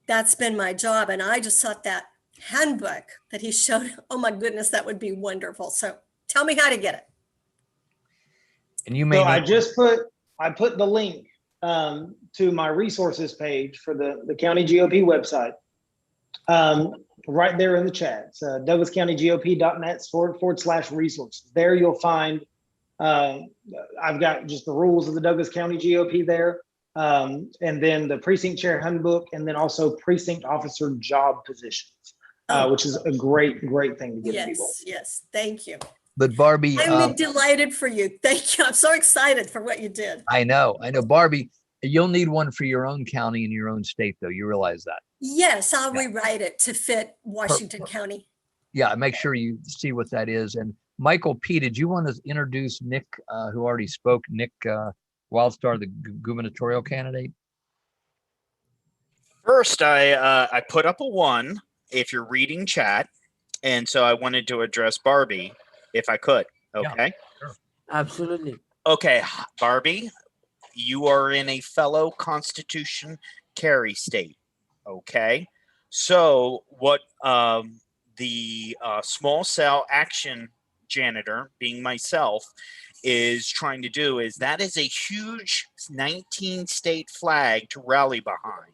that's been my job. And I just thought that handbook that he showed, oh my goodness, that would be wonderful. So tell me how to get it. And you may So I put the link to my resources page for the county GOP website right there in the chat. It's douglascountygop.net/resources. There you'll find, I've got just the rules of the Douglas County GOP there, and then the precinct chair handbook, and then also precinct officer job positions, which is a great thing to give people. Yes, thank you. But Barbie, I'm delighted for you. Thank you. I'm so excited for what you did. I know, Barbie, you'll need one for your own county and your own state, though. You realize that? Yes, I'll rewrite it to fit Washington County. Yeah, make sure you see what that is. And Michael P., did you want to introduce Nick, who already spoke, Nick Wildstar, the gubernatorial candidate? First, I put up a 1 if you're reading chat, and so I wanted to address Barbie if I could. Okay. Yeah, sure. Absolutely. Okay, Barbie, you are in a fellow Constitution carry state. Okay. So what the small cell action janitor, being myself, is trying to do is that is a huge 19 state flag to rally behind.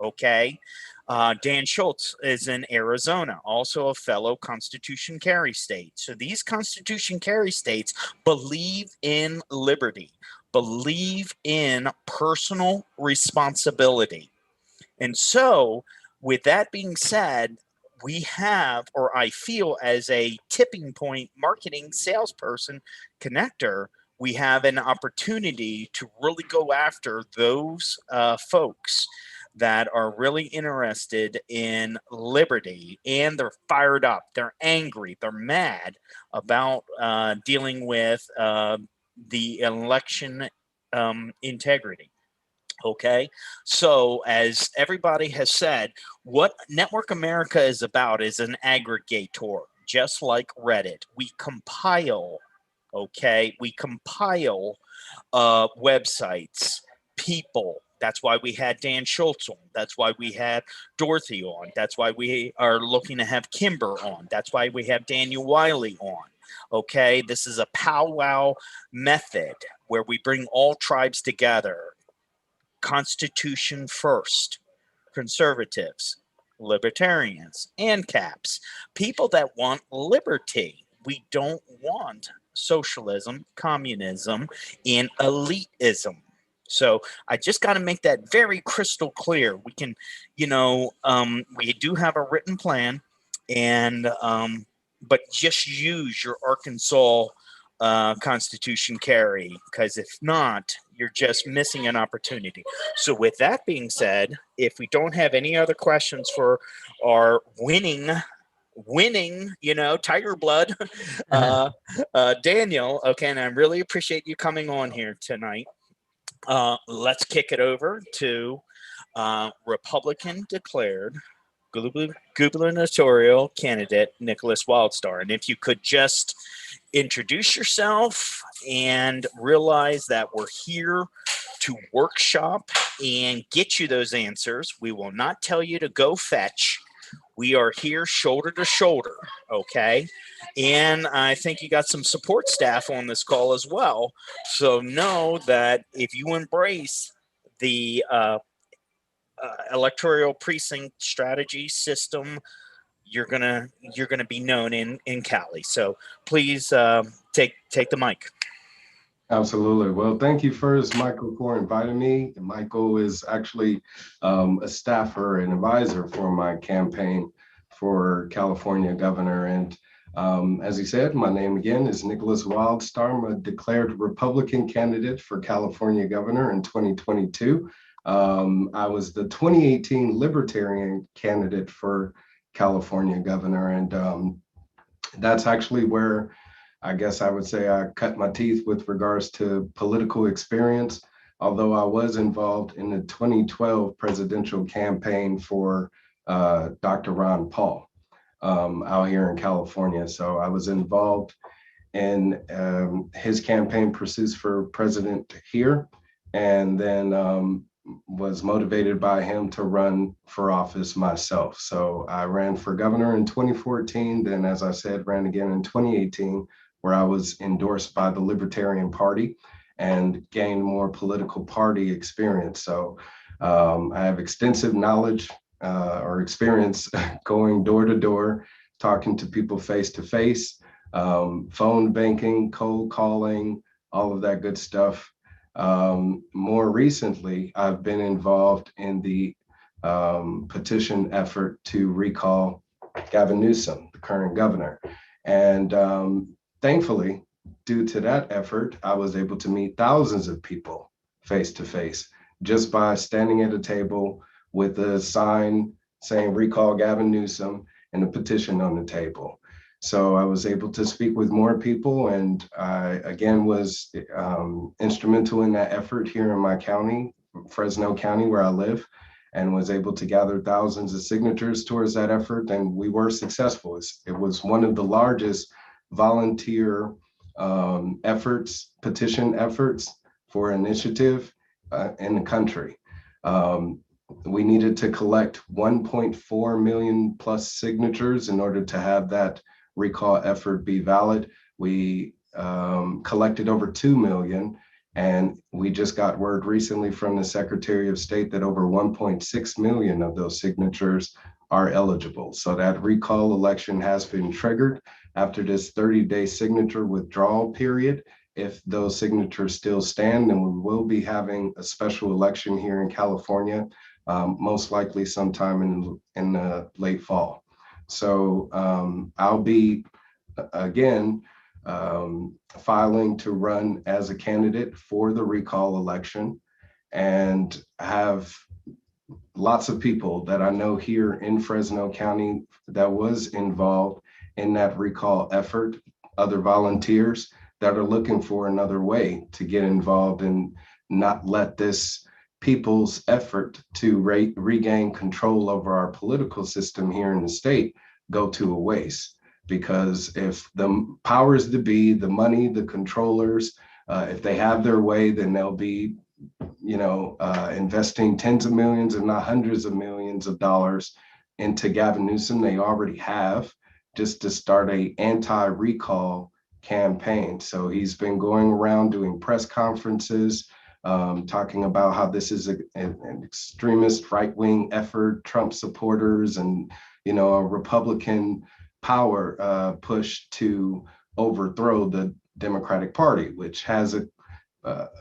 Okay. Dan Schultz is in Arizona, also a fellow Constitution carry state. So these Constitution carry states believe in liberty, believe in personal responsibility. And so with that being said, we have, or I feel as a tipping point marketing salesperson connector, we have an opportunity to really go after those folks that are really interested in liberty, and they're fired up, they're angry, they're mad about dealing with the election integrity. Okay, so as everybody has said, what Network America is about is an aggregator, just like Reddit. We compile, okay, we compile websites, people, That's why we had Dan Schultz on. That's why we had Dorothy on. That's why we are looking to have Kimber on. That's why we have Daniel Wiley on. Okay, this is a powwow method where we bring all tribes together. Constitution first, conservatives, libertarians, and caps, people that want liberty. We don't want socialism, communism, and elitism. So I just got to make that very crystal clear. We can, we do have a written plan, and but just use your Arkansas Constitution carry, because if not, you're just missing an opportunity. So with that being said, if we don't have any other questions for our winning, Tiger Blood, Daniel, okay, and I really appreciate you coming on here tonight. Let's kick it over to Republican declared gubernatorial candidate Nicholas Wildstar. And if you could just introduce yourself and realize that we're here to workshop and get you those answers. We will not tell you to go fetch. We are here shoulder to shoulder, okay? And I think you got some support staff on this call as well. So know that if you embrace the electoral precinct strategy system, you're gonna be known in Cali. So please take the mic. Absolutely. Well, thank you first, Michael, for inviting me. Michael is actually a staffer and advisor for my campaign for California governor. And as he said, my name again is Nicholas Wildstar. I'm a declared Republican candidate for California governor in 2022. I was the 2018 Libertarian candidate for California governor. And that's actually where I guess I would say I cut my teeth with regards to political experience, although I was involved in the 2012 presidential campaign for Dr. Ron Paul out here in California. So I was involved in his campaign pursuits for president here, and then was motivated by him to run for office myself. So I ran for governor in 2014, then as I said, ran again in 2018, where I was endorsed by the Libertarian Party and gained more political party experience. So I have extensive knowledge or experience going door to door, talking to people face to face, phone banking, cold calling, all of that good stuff. More recently, I've been involved in the petition effort to recall Gavin Newsom, the current governor. And thankfully, due to that effort, I was able to meet thousands of people face to face just by standing at a table with a sign saying recall Gavin Newsom and a petition on the table. So I was able to speak with more people, and I again was instrumental in that effort here in my county, Fresno County, where I live, and was able to gather thousands of signatures towards that effort, and we were successful. It was one of the largest volunteer petition efforts for initiative in the country. We needed to collect 1.4 million plus signatures in order to have that recall effort be valid. We collected over 2 million, and we just got word recently from the Secretary of State that over 1.6 million of those signatures are eligible. So that recall election has been triggered after this 30-day signature withdrawal period. If those signatures still stand, then we will be having a special election here in California, most likely sometime in the late fall. So I'll be, again, filing to run as a candidate for the recall election, and have lots of people that I know here in Fresno County that was involved in that recall effort, other volunteers that are looking for another way to get involved and not let this people's effort to regain control over our political system here in the state go to a waste. Because if the powers that be, the money, the controllers, if they have their way, then they'll be investing tens of millions, if not hundreds of millions of dollars into Gavin Newsom. They already have, just to start a anti-recall campaign. So he's been going around doing press conferences, talking about how this is an extremist right-wing effort, Trump supporters, and a Republican power push to overthrow the Democratic Party, which has a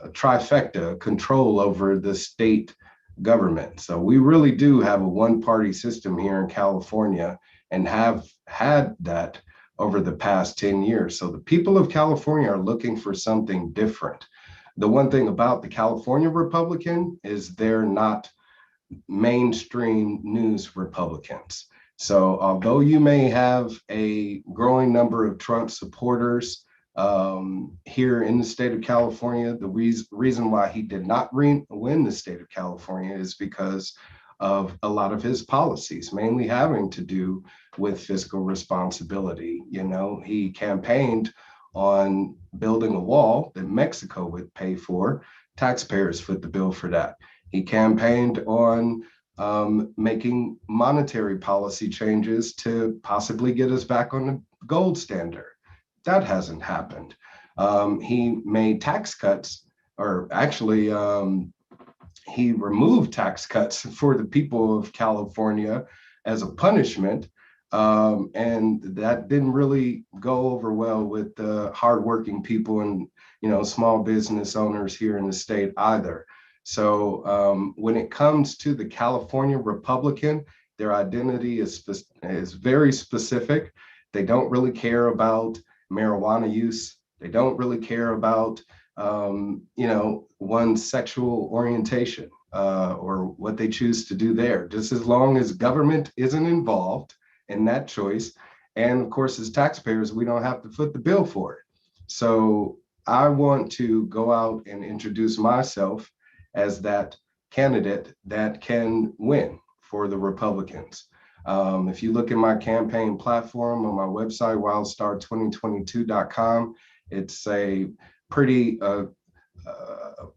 trifecta control over the state government. So we really do have a one-party system here in California, and have had that over the past 10 years. So the people of California are looking for something different. The one thing about the California Republican is they're not mainstream news Republicans. So although you may have a growing number of Trump supporters here in the state of California, the reason why he did not win the state of California is because of a lot of his policies, mainly having to do with fiscal responsibility. He campaigned on building a wall that Mexico would pay for. Taxpayers foot the bill for that. He campaigned on making monetary policy changes to possibly get us back on the gold standard. That hasn't happened. He made tax cuts, or actually, he removed tax cuts for the people of California as a punishment. And that didn't really go over well with the hardworking people and small business owners here in the state either. So when it comes to the California Republican, their identity is very specific. They don't really care about marijuana use. They don't really care about one's sexual orientation or what they choose to do there, just as long as government isn't involved in that choice. And of course, as taxpayers, we don't have to foot the bill for it. So I want to go out and introduce myself as that candidate that can win for the Republicans. If you look at my campaign platform on my website, wildstar2022.com, it's a pretty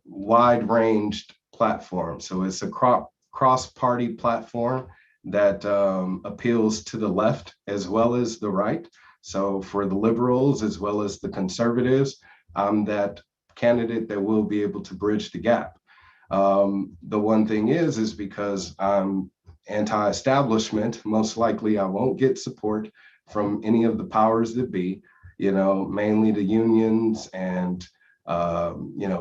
wide-ranged platform. So it's a cross-party platform that appeals to the left as well as the right. So for the liberals as well as the conservatives, I'm that candidate that will be able to bridge the gap. The one thing is because I'm anti-establishment, most likely I won't get support from any of the powers that be, mainly the unions and,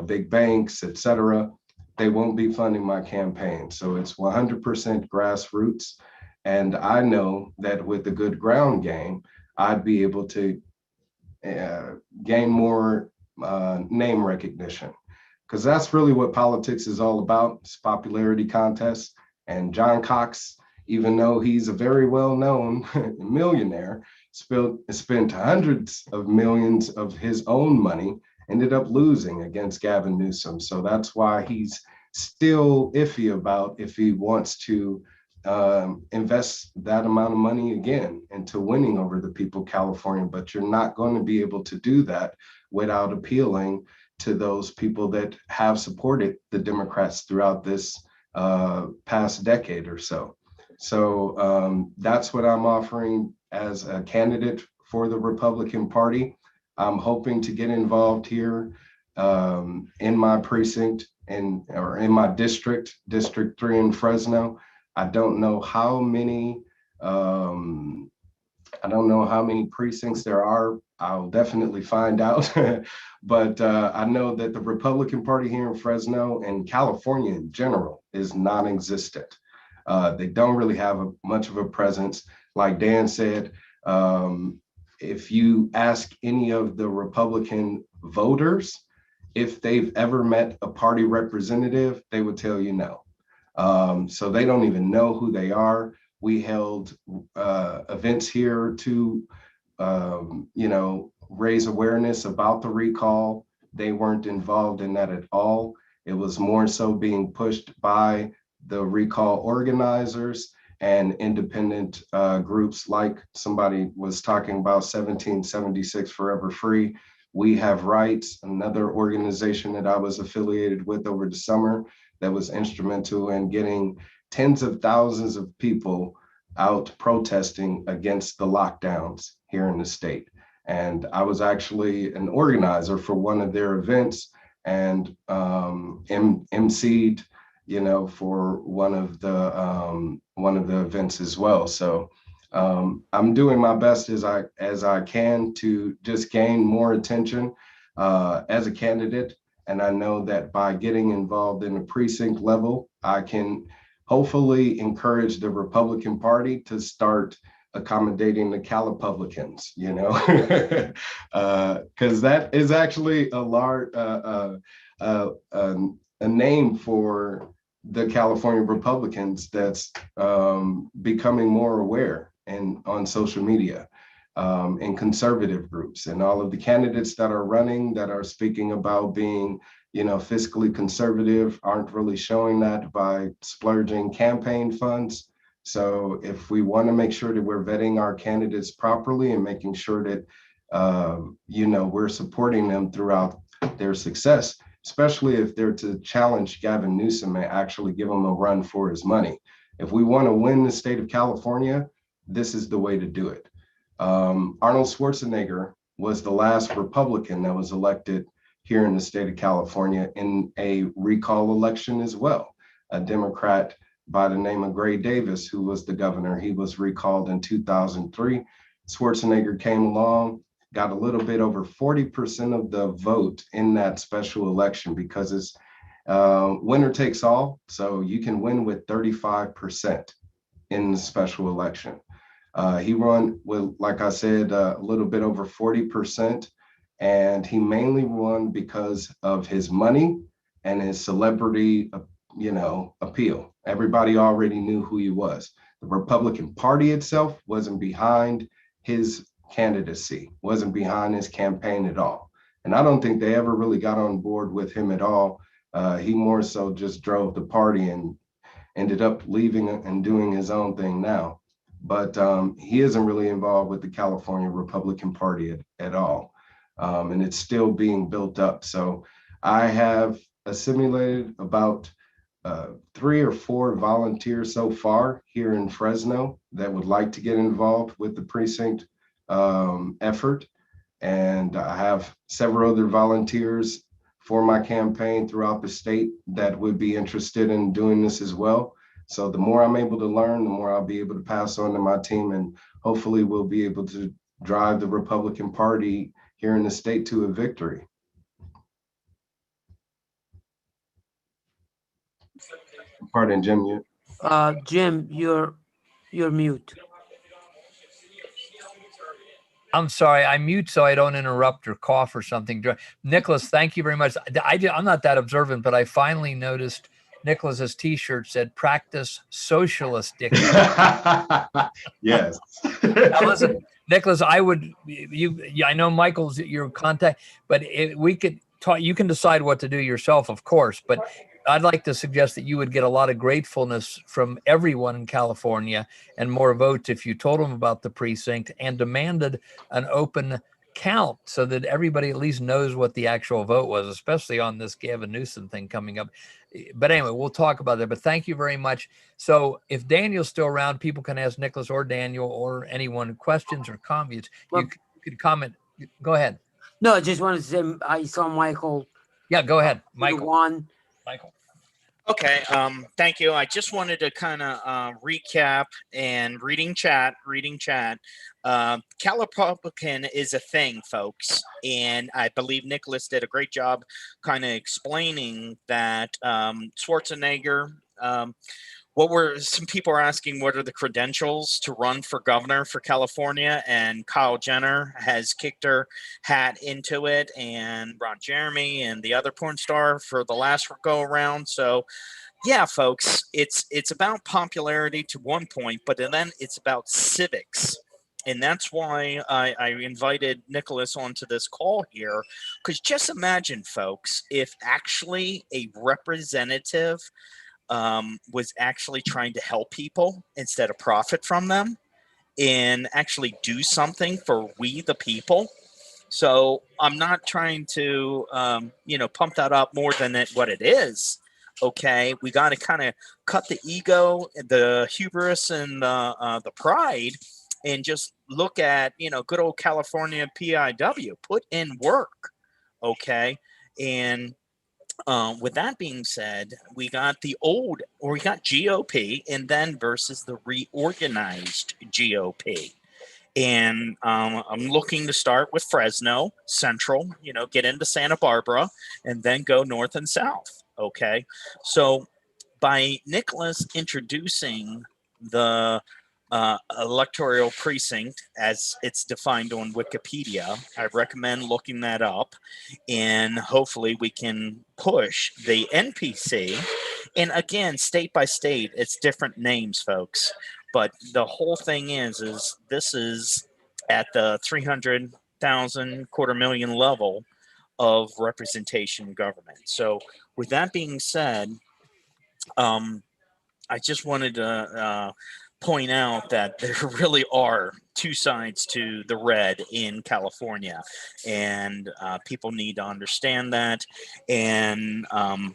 big banks, et cetera. They won't be funding my campaign. So it's 100% grassroots. And I know that with a good ground game, I'd be able to gain more name recognition, because that's really what politics is all about. It's popularity contests. And John Cox, even though he's a very well-known millionaire, spent hundreds of millions of his own money, ended up losing against Gavin Newsom. So that's why he's still iffy about if he wants to invest that amount of money again into winning over the people of California. But you're not going to be able to do that without appealing to those people that have supported the Democrats throughout this past decade or so. So that's what I'm offering as a candidate for the Republican Party. I'm hoping to get involved here in my precinct or in my district, District 3 in Fresno. I don't know how many precincts there are. I'll definitely find out. But I know that the Republican Party here in Fresno and California in general is non-existent. They don't really have much of a presence. Like Dan said, if you ask any of the Republican voters if they've ever met a party representative, they would tell you no. So they don't even know who they are. We held events here to, raise awareness about the recall. They weren't involved in that at all. It was more so being pushed by the recall organizers and independent groups, like somebody was talking about 1776 Forever Free. We Have Rights, another organization that I was affiliated with over the summer that was instrumental in getting tens of thousands of people out protesting against the lockdowns here in the state. And I was actually an organizer for one of their events and emceed, for one of the events as well. So I'm doing my best as I can to just gain more attention as a candidate. And I know that by getting involved in the precinct level, I can hopefully encourage the Republican Party to start accommodating the Calipublicans, because that is actually a large a name for the California Republicans that's becoming more aware and on social media in conservative groups, and all of the candidates that are running that are speaking about being fiscally conservative aren't really showing that by splurging campaign funds. So if we want to make sure that we're vetting our candidates properly and making sure that we're supporting them throughout their success, especially if they're to challenge Gavin Newsom and actually give him a run for his money. If we want to win the state of California, this is the way to do it. Arnold Schwarzenegger was the last Republican that was elected here in the state of California in a recall election as well. A Democrat by the name of Gray Davis, who was the governor, he was recalled in 2003. Schwarzenegger came along, got a little bit over 40% of the vote in that special election because it's winner takes all. So you can win with 35% in the special election. He won with, like I said, a little bit over 40%. And he mainly won because of his money and his celebrity, appeal. Everybody already knew who he was. The Republican Party itself wasn't behind his candidacy, wasn't behind his campaign at all. And I don't think they ever really got on board with him at all. He more so just drove the party and ended up leaving and doing his own thing now. But he isn't really involved with the California Republican Party at all. And it's still being built up. So I have assimilated about 3 or 4 volunteers so far here in Fresno that would like to get involved with the precinct effort. And I have several other volunteers for my campaign throughout the state that would be interested in doing this as well. So the more I'm able to learn, the more I'll be able to pass on to my team, and hopefully we'll be able to drive the Republican Party here in the state to a victory. Pardon, Jim. Jim, you're mute. I'm sorry, I mute so I don't interrupt or cough or something. Nicholas, thank you very much. I'm not that observant, but I finally noticed Nicholas's T-shirt said "Practice Socialist Diction." Yes. Now listen, Nicholas, I know Michael's your contact, but we could talk. You can decide what to do yourself, of course, but I'd like to suggest that you would get a lot of gratefulness from everyone in California and more votes if you told them about the precinct and demanded an open count so that everybody at least knows what the actual vote was, especially on this Gavin Newsom thing coming up. But anyway, we'll talk about that. But thank you very much. So if Daniel's still around, people can ask Nicholas or Daniel or anyone questions or comments. Well, you could comment. Go ahead. No, I just wanted to say I saw Michael. Yeah, go ahead, Michael. Michael. Okay, thank you. I just wanted to kind of recap and reading chat. Calipublican is a thing, folks, and I believe Nicholas did a great job kind of explaining that Schwarzenegger. Some people are asking what are the credentials to run for governor for California, and Kyle Jenner has kicked her hat into it, and Ron Jeremy and the other porn star for the last go around. So yeah, folks, it's about popularity to one point, but then it's about civics. And that's why I invited Nicholas onto this call here, because just imagine, folks, if actually a representative was actually trying to help people instead of profit from them and actually do something for we the people, So I'm not trying to, pump that up more than what it is. Okay, we got to kind of cut the ego, the hubris, and the pride, and just look at good old California PIW. Put in work, okay, and with that being said, we got GOP, and then versus the reorganized GOP. And I'm looking to start with Fresno Central, get into Santa Barbara, and then go north and south. Okay. So by Nicholas introducing the electoral precinct as it's defined on Wikipedia, I recommend looking that up, and hopefully we can push the NPC. And again, state by state, it's different names, folks. But the whole thing is this is at the 300,000 $250,000 level of representation government. So with that being said, I just wanted to point out that there really are two sides to the red in California, and people need to understand that. And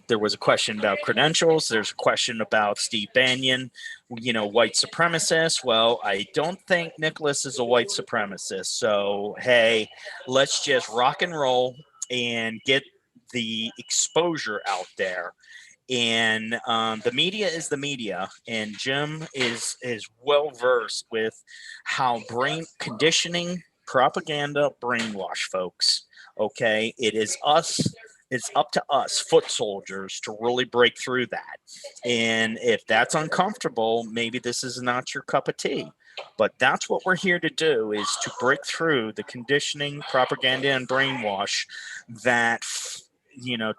there was a question about credentials. There's a question about Steve Bannon, white supremacist. Well, I don't think Nicholas is a white supremacist. So, hey, let's just rock and roll and get the exposure out there. And the media is the media, and Jim is well versed with how brain conditioning, propaganda, brainwash folks. Okay, it's up to us foot soldiers to really break through that. And if that's uncomfortable, maybe this is not your cup of tea. But that's what we're here to do, is to break through the conditioning, propaganda, and brainwash that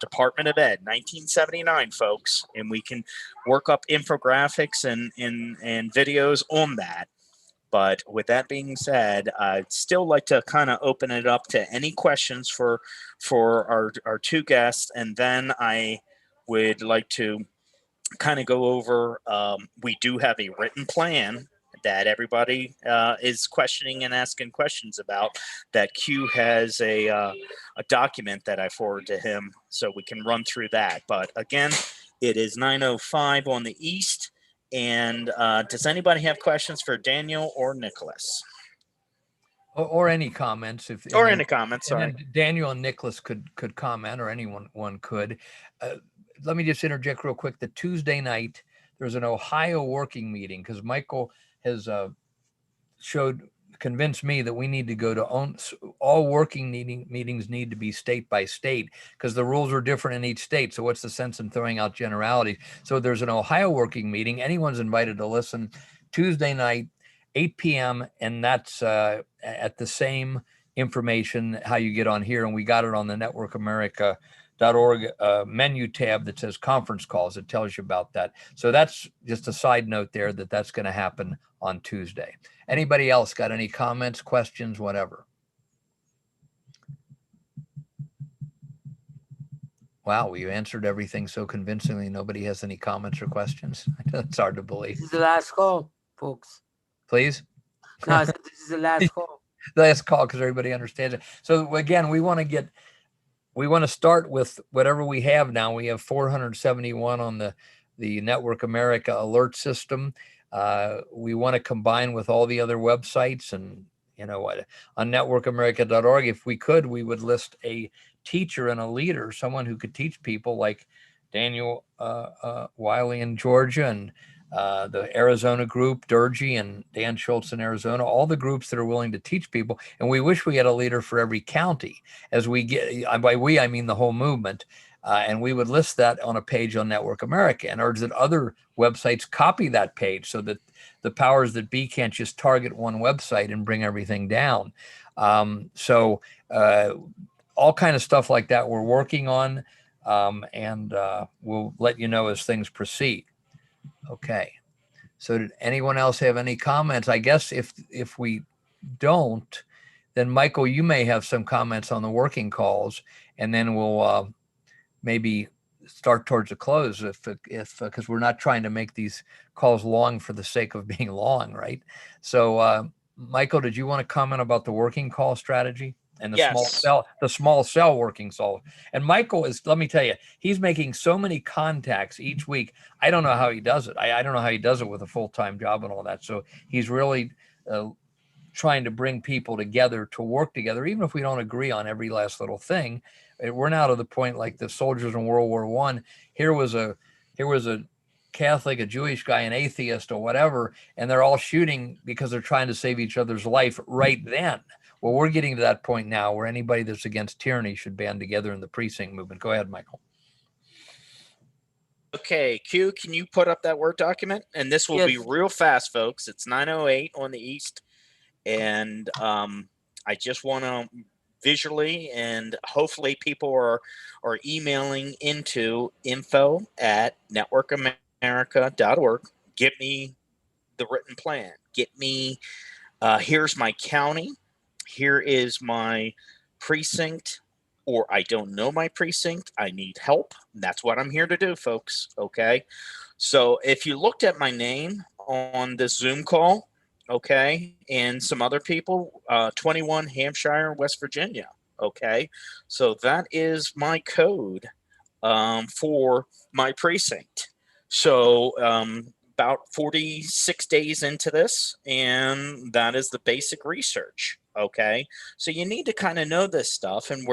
Department of Ed, 1979, folks, and we can work up infographics and videos on that. But with that being said, I'd still like to kind of open it up to any questions for our two guests, and then I would like to kind of go over. We do have a written plan that everybody is questioning and asking questions about. That Q has a document that I forward to him, so we can run through that. But again, it is 9:05 on the East. And does anybody have questions for Daniel or Nicholas? Or any comments, any comments? Sorry, and Daniel and Nicholas could comment, or anyone could. Let me just interject real quick. The Tuesday night, there's an Ohio working meeting, because Michael has convinced me that we need to go to all working meetings need to be state by state, because the rules are different in each state. So what's the sense in throwing out generalities? So there's an Ohio working meeting. Anyone's invited to listen Tuesday night, 8 p.m. And that's at the same information how you get on here. And we got it on the networkamerica.org menu tab that says conference calls. It tells you about that. So that's just a side note there, that's going to happen on Tuesday. Anybody else got any comments, questions, whatever? Wow, we answered everything so convincingly. Nobody has any comments or questions. It's hard to believe. This is the last call, folks. Please? No, this is the last call. Last call, because everybody understands it. So again, we want to start with whatever we have now. We have 471 on the Network America alert system. We want to combine with all the other websites, and on networkamerica.org, if we could, we would list a teacher and a leader, someone who could teach people, like Daniel Wiley in Georgia, and the Arizona group, Durgee and Dan Schultz in Arizona, all the groups that are willing to teach people. And we wish we had a leader for every county. As we get, by we, I mean the whole movement. And we would list that on a page on Network America, and urge that other websites copy that page, so that the powers that be can't just target one website and bring everything down. So all kind of stuff like that we're working on, and we'll let you know as things proceed. Okay. So did anyone else have any comments? I guess if we don't, then Michael, you may have some comments on the working calls, and then we'll maybe start towards a close, if because we're not trying to make these calls long for the sake of being long, right? So Michael, did you want to comment about the working call strategy? and the Yes. small cell working solid. And Michael is, let me tell you, he's making so many contacts each week. I don't know how he does it. I don't know how he does it with a full-time job and all that. So he's really trying to bring people together to work together, even if we don't agree on every last little thing. We're now to the point like the soldiers in World War I. Here was a Catholic, a Jewish guy, an atheist, or whatever, and they're all shooting because they're trying to save each other's life right then. Well, we're getting to that point now where anybody that's against tyranny should band together in the precinct movement. Go ahead, Michael. Okay, Q, can you put up that Word document? And this will be Yes. real fast, folks. It's 9:08 on the East. And I just want to visually, and hopefully people are emailing into info@networkamerica.org. Get me the written plan. Get me, here's my county. Here is my precinct, or I don't know my precinct. I need help. That's what I'm here to do, folks. Okay. So if you looked at my name on this Zoom call, okay, and some other people, 21 Hampshire, West Virginia. Okay. So that is my code for my precinct. So about 46 days into this, and that is the basic research. Okay. So you need to kind of know this stuff, and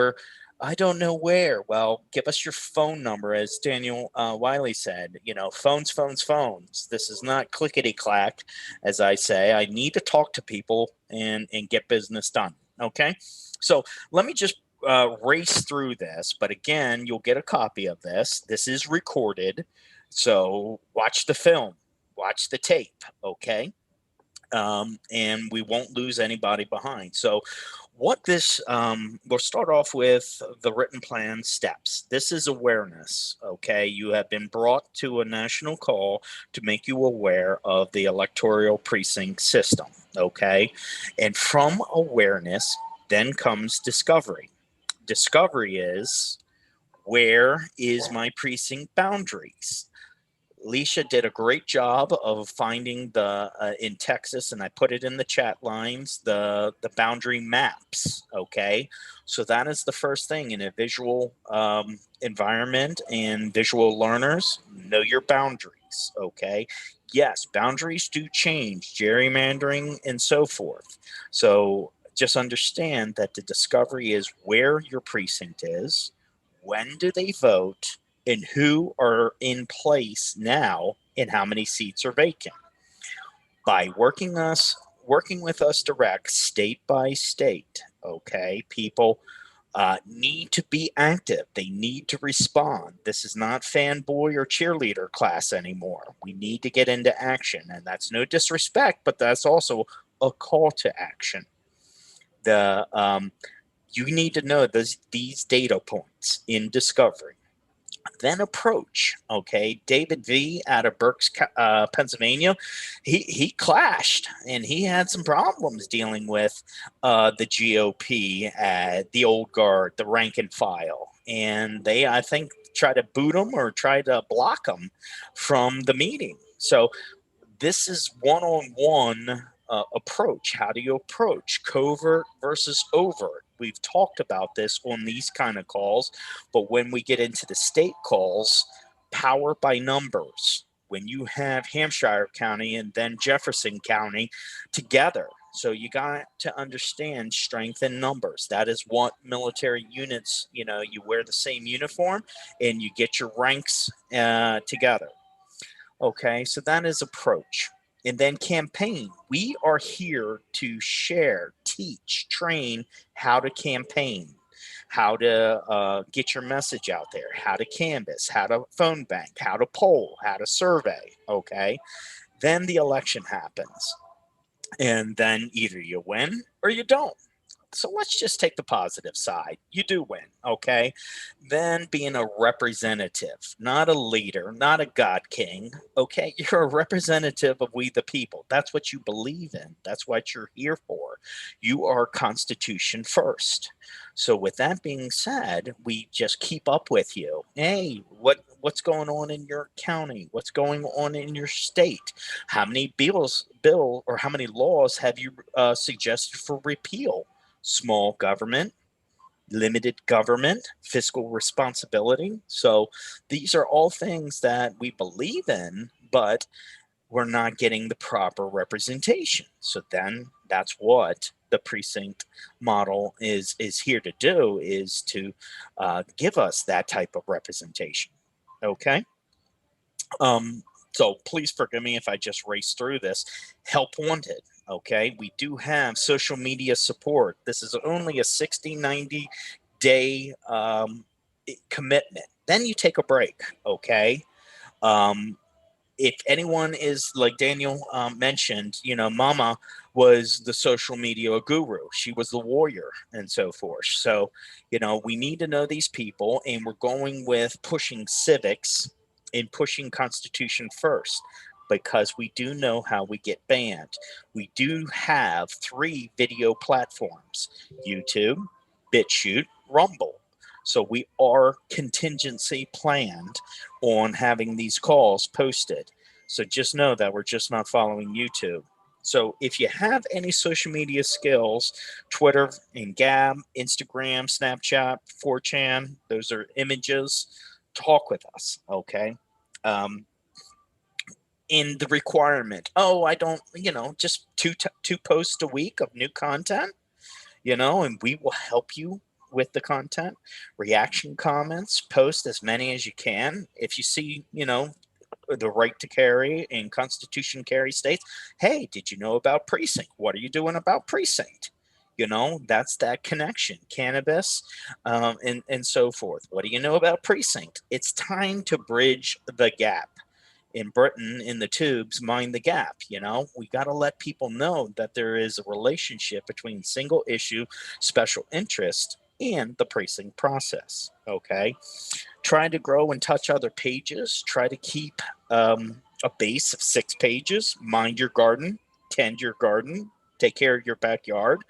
I don't know where. Well, give us your phone number, as Daniel Wiley said. Phones, phones, phones. This is not clickety clack, as I say. I need to talk to people and get business done. Okay. So let me just race through this. But again, you'll get a copy of this. This is recorded. So watch the film, watch the tape. Okay. And we won't lose anybody behind. So what this, we'll start off with the written plan steps. This is awareness. Okay. You have been brought to a national call to make you aware of the electoral precinct system. Okay. And from awareness, then comes discovery. Discovery is, where is my precinct boundaries? Leisha did a great job of finding the in Texas, and I put it in the chat lines, the boundary maps. Okay, so that is the first thing in a visual environment, and visual learners know your boundaries. Okay, yes, boundaries do change, gerrymandering and so forth. So just understand that the discovery is where your precinct is, when do they vote, and who are in place now, and how many seats are vacant. By working with us direct, state by state. Okay, people need to be active. They need to respond. This is not fanboy or cheerleader class anymore. We need to get into action, and that's no disrespect, but that's also a call to action. You need to know these data points in discovery. Then approach. Okay, David V out of Berks, Pennsylvania, he clashed, and he had some problems dealing with the GOP, the old guard, the rank and file, and they, I think, try to boot him or try to block him from the meeting. So this is one-on-one approach. How do you approach covert versus overt? We've talked about this on these kind of calls, but when we get into the state calls, power by numbers. When you have Hampshire County and then Jefferson County together. So you got to understand strength in numbers. That is what military units, you wear the same uniform and you get your ranks together. Okay, so that is approach. And then campaign. We are here to share, teach, train how to campaign, how to get your message out there, how to canvass, how to phone bank, how to poll, how to survey. Okay, then the election happens. And then either you win or you don't. So let's just take the positive side. You do win, okay? Then being a representative, not a leader, not a God king, okay? You're a representative of we the people. That's what you believe in. That's what you're here for. You are Constitution first. So with that being said, we just keep up with you. Hey, what's going on in your county? What's going on in your state? How many bill or how many laws have you suggested for repeal? small government, limited government, fiscal responsibility. So these are all things that we believe in, but we're not getting the proper representation. So then that's what the precinct model is here to do, is to give us that type of representation. Okay. So please forgive me if I just race through this. Help wanted. Okay. We do have social media support. This is only a 60, 90 day commitment. Then you take a break. Okay. Um, if anyone is like Daniel mentioned, Mama was the social media guru. She was the warrior and so forth. So, we need to know these people, and we're going with pushing civics and pushing Constitution first, because we do know how we get banned. We do have 3 video platforms: YouTube, BitChute, Rumble. So we are contingency planned on having these calls posted. So just know that we're just not following YouTube. So if you have any social media skills, Twitter and Gab, Instagram, Snapchat, 4chan, those are images, talk with us, okay? In the requirement, I don't, just two posts a week of new content, and we will help you with the content, reaction comments, post as many as you can. If you see, the right to carry and Constitution carry states, hey, did you know about Precinct? What are you doing about Precinct? That's that connection, cannabis, and so forth. What do you know about Precinct? It's time to bridge the gap. In Britain, in the tubes, mind the gap. We got to let people know that there is a relationship between single issue special interest and the precinct process. Okay. Try to grow and touch other pages. Try to keep a base of 6 pages. Mind your garden, tend your garden, take care of your backyard.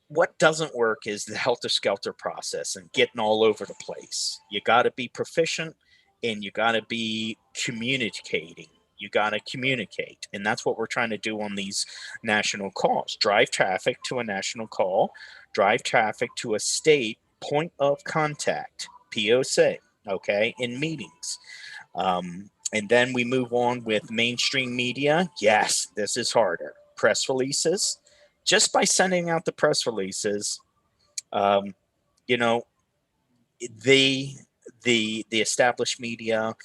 What doesn't work is the helter-skelter process and getting all over the place. You got to be proficient, and you got to be communicating. You got to communicate. And that's what we're trying to do on these national calls. Drive traffic to a national call, drive traffic to a state point of contact, POC, okay, in meetings. And then we move on with mainstream media. Yes, this is harder. Press releases. Just by sending out the press releases, you know, the established media,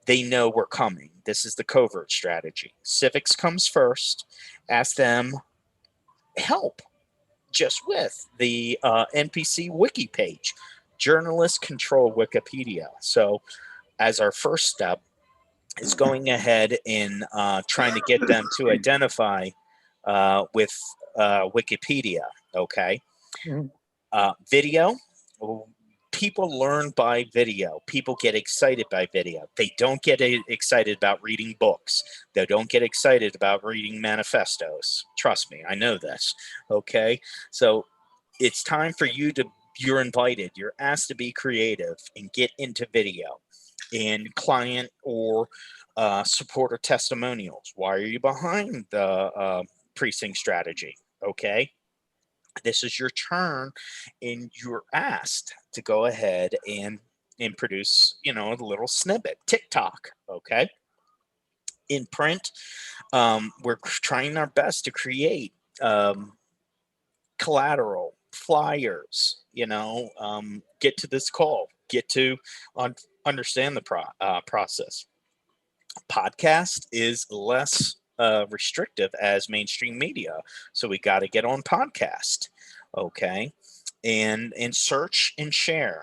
they know we're coming. This is the covert strategy. Civics comes first. Ask them help just with the NPC wiki page. Journalists control Wikipedia. So as our first step is going ahead and trying to get them to identify with Wikipedia, okay? Video, people learn by video. People get excited by video. They don't get excited about reading books. They don't get excited about reading manifestos. Trust me, I know this, okay? So it's time for you're invited. You're asked to be creative and get into video and client or supporter testimonials. Why are you behind the precinct strategy? Okay. This is your turn, and you're asked to go ahead and produce, a little snippet. TikTok, okay? In print, we're trying our best to create collateral, flyers, get to this call, get to understand the process. Podcast is less restrictive as mainstream media, so we got to get on podcast, okay, and search and share.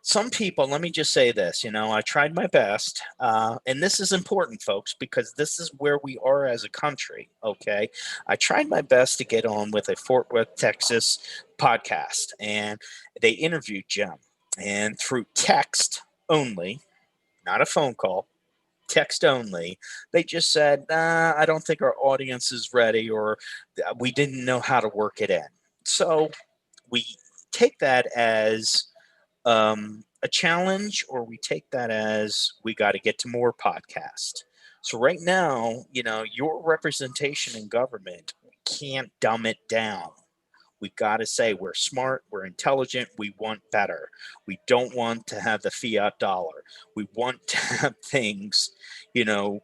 Some people, let me just say this, I tried my best, and this is important, folks, because this is where we are as a country, okay? I tried my best to get on with a Fort Worth, Texas podcast, and they interviewed Jim, and through text only, not a phone call, text only, they just said, I don't think our audience is ready, or we didn't know how to work it in. So we take that as a challenge, or we take that as we got to get to more podcasts. So right now, your representation in government, can't dumb it down. We've got to say we're smart, we're intelligent, we want better. We don't want to have the fiat dollar. We want to have things,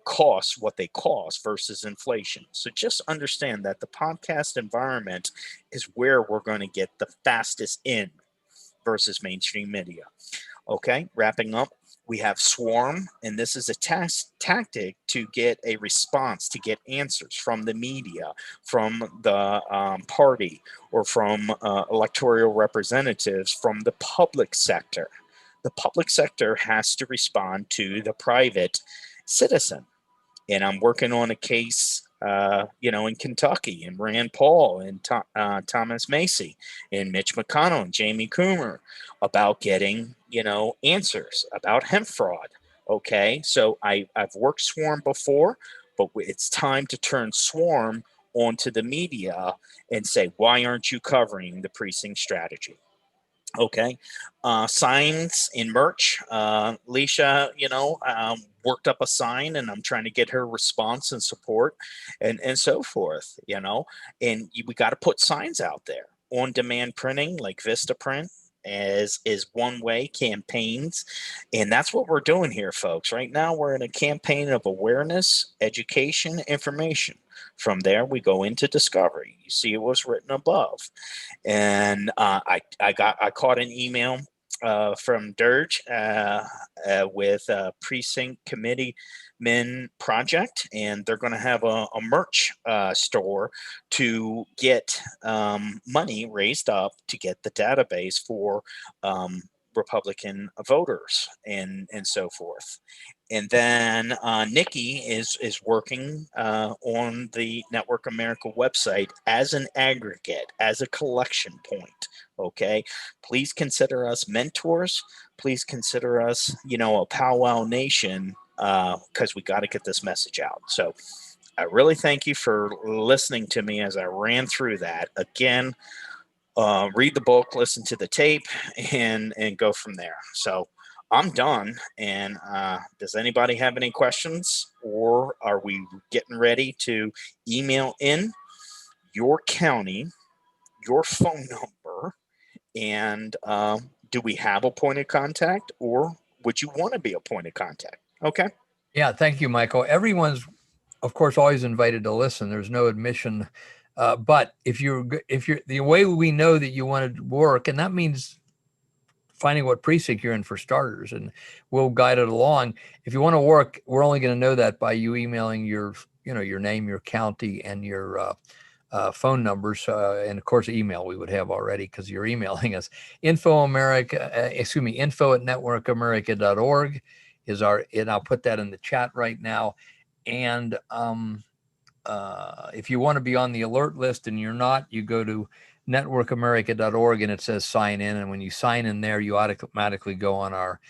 cost what they cost versus inflation. So just understand that the podcast environment is where we're going to get the fastest in versus mainstream media. Okay, wrapping up, we have Swarm, and this is a tactic to get a response, to get answers from the media, from the party, or from electoral representatives from the public sector. The public sector has to respond to the private citizen. And I'm working on a case, in Kentucky, and Rand Paul and Thomas Macy and Mitch McConnell and Jamie Coomer about getting, answers about hemp fraud. Okay, so I've worked Swarm before, but it's time to turn Swarm onto the media and say, why aren't you covering the precinct strategy? Okay. Signs and merch. Leisha, worked up a sign, and I'm trying to get her response and support and so forth, and we got to put signs out there. On demand printing like Vistaprint is one way, campaigns. And that's what we're doing here, folks. Right now, we're in a campaign of awareness, education, information. From there, we go into discovery. You see what's written above. And I caught an email from Dirge with Precinct Committeeman project, and they're going to have a merch store to get money raised up to get the database for Republican voters and so forth. And then Nikki is working on the Network America website as an aggregate, as a collection point. Okay, please consider us mentors. Please consider us, a powwow nation, because we got to get this message out. So I really thank you for listening to me as I ran through that. Again, read the book, listen to the tape, and go from there. So I'm done. And does anybody have any questions, or are we getting ready to email in your county, your phone number, and do we have a point of contact, or would you want to be a point of contact? Okay. Yeah, thank you, Michael. Everyone's, of course, always invited to listen. There's no admission. But if you're the way we know that you want to work, and that means finding what precinct you're in for starters, and we'll guide it along. If you want to work, we're only going to know that by you emailing your name, your county, and your phone numbers, and of course email we would have already because you're emailing us. info@networkamerica.org is our, and I'll put that in the chat right now. And if you want to be on the alert list and you're not, you go to networkamerica.org and it says sign in. And when you sign in there, you automatically go on our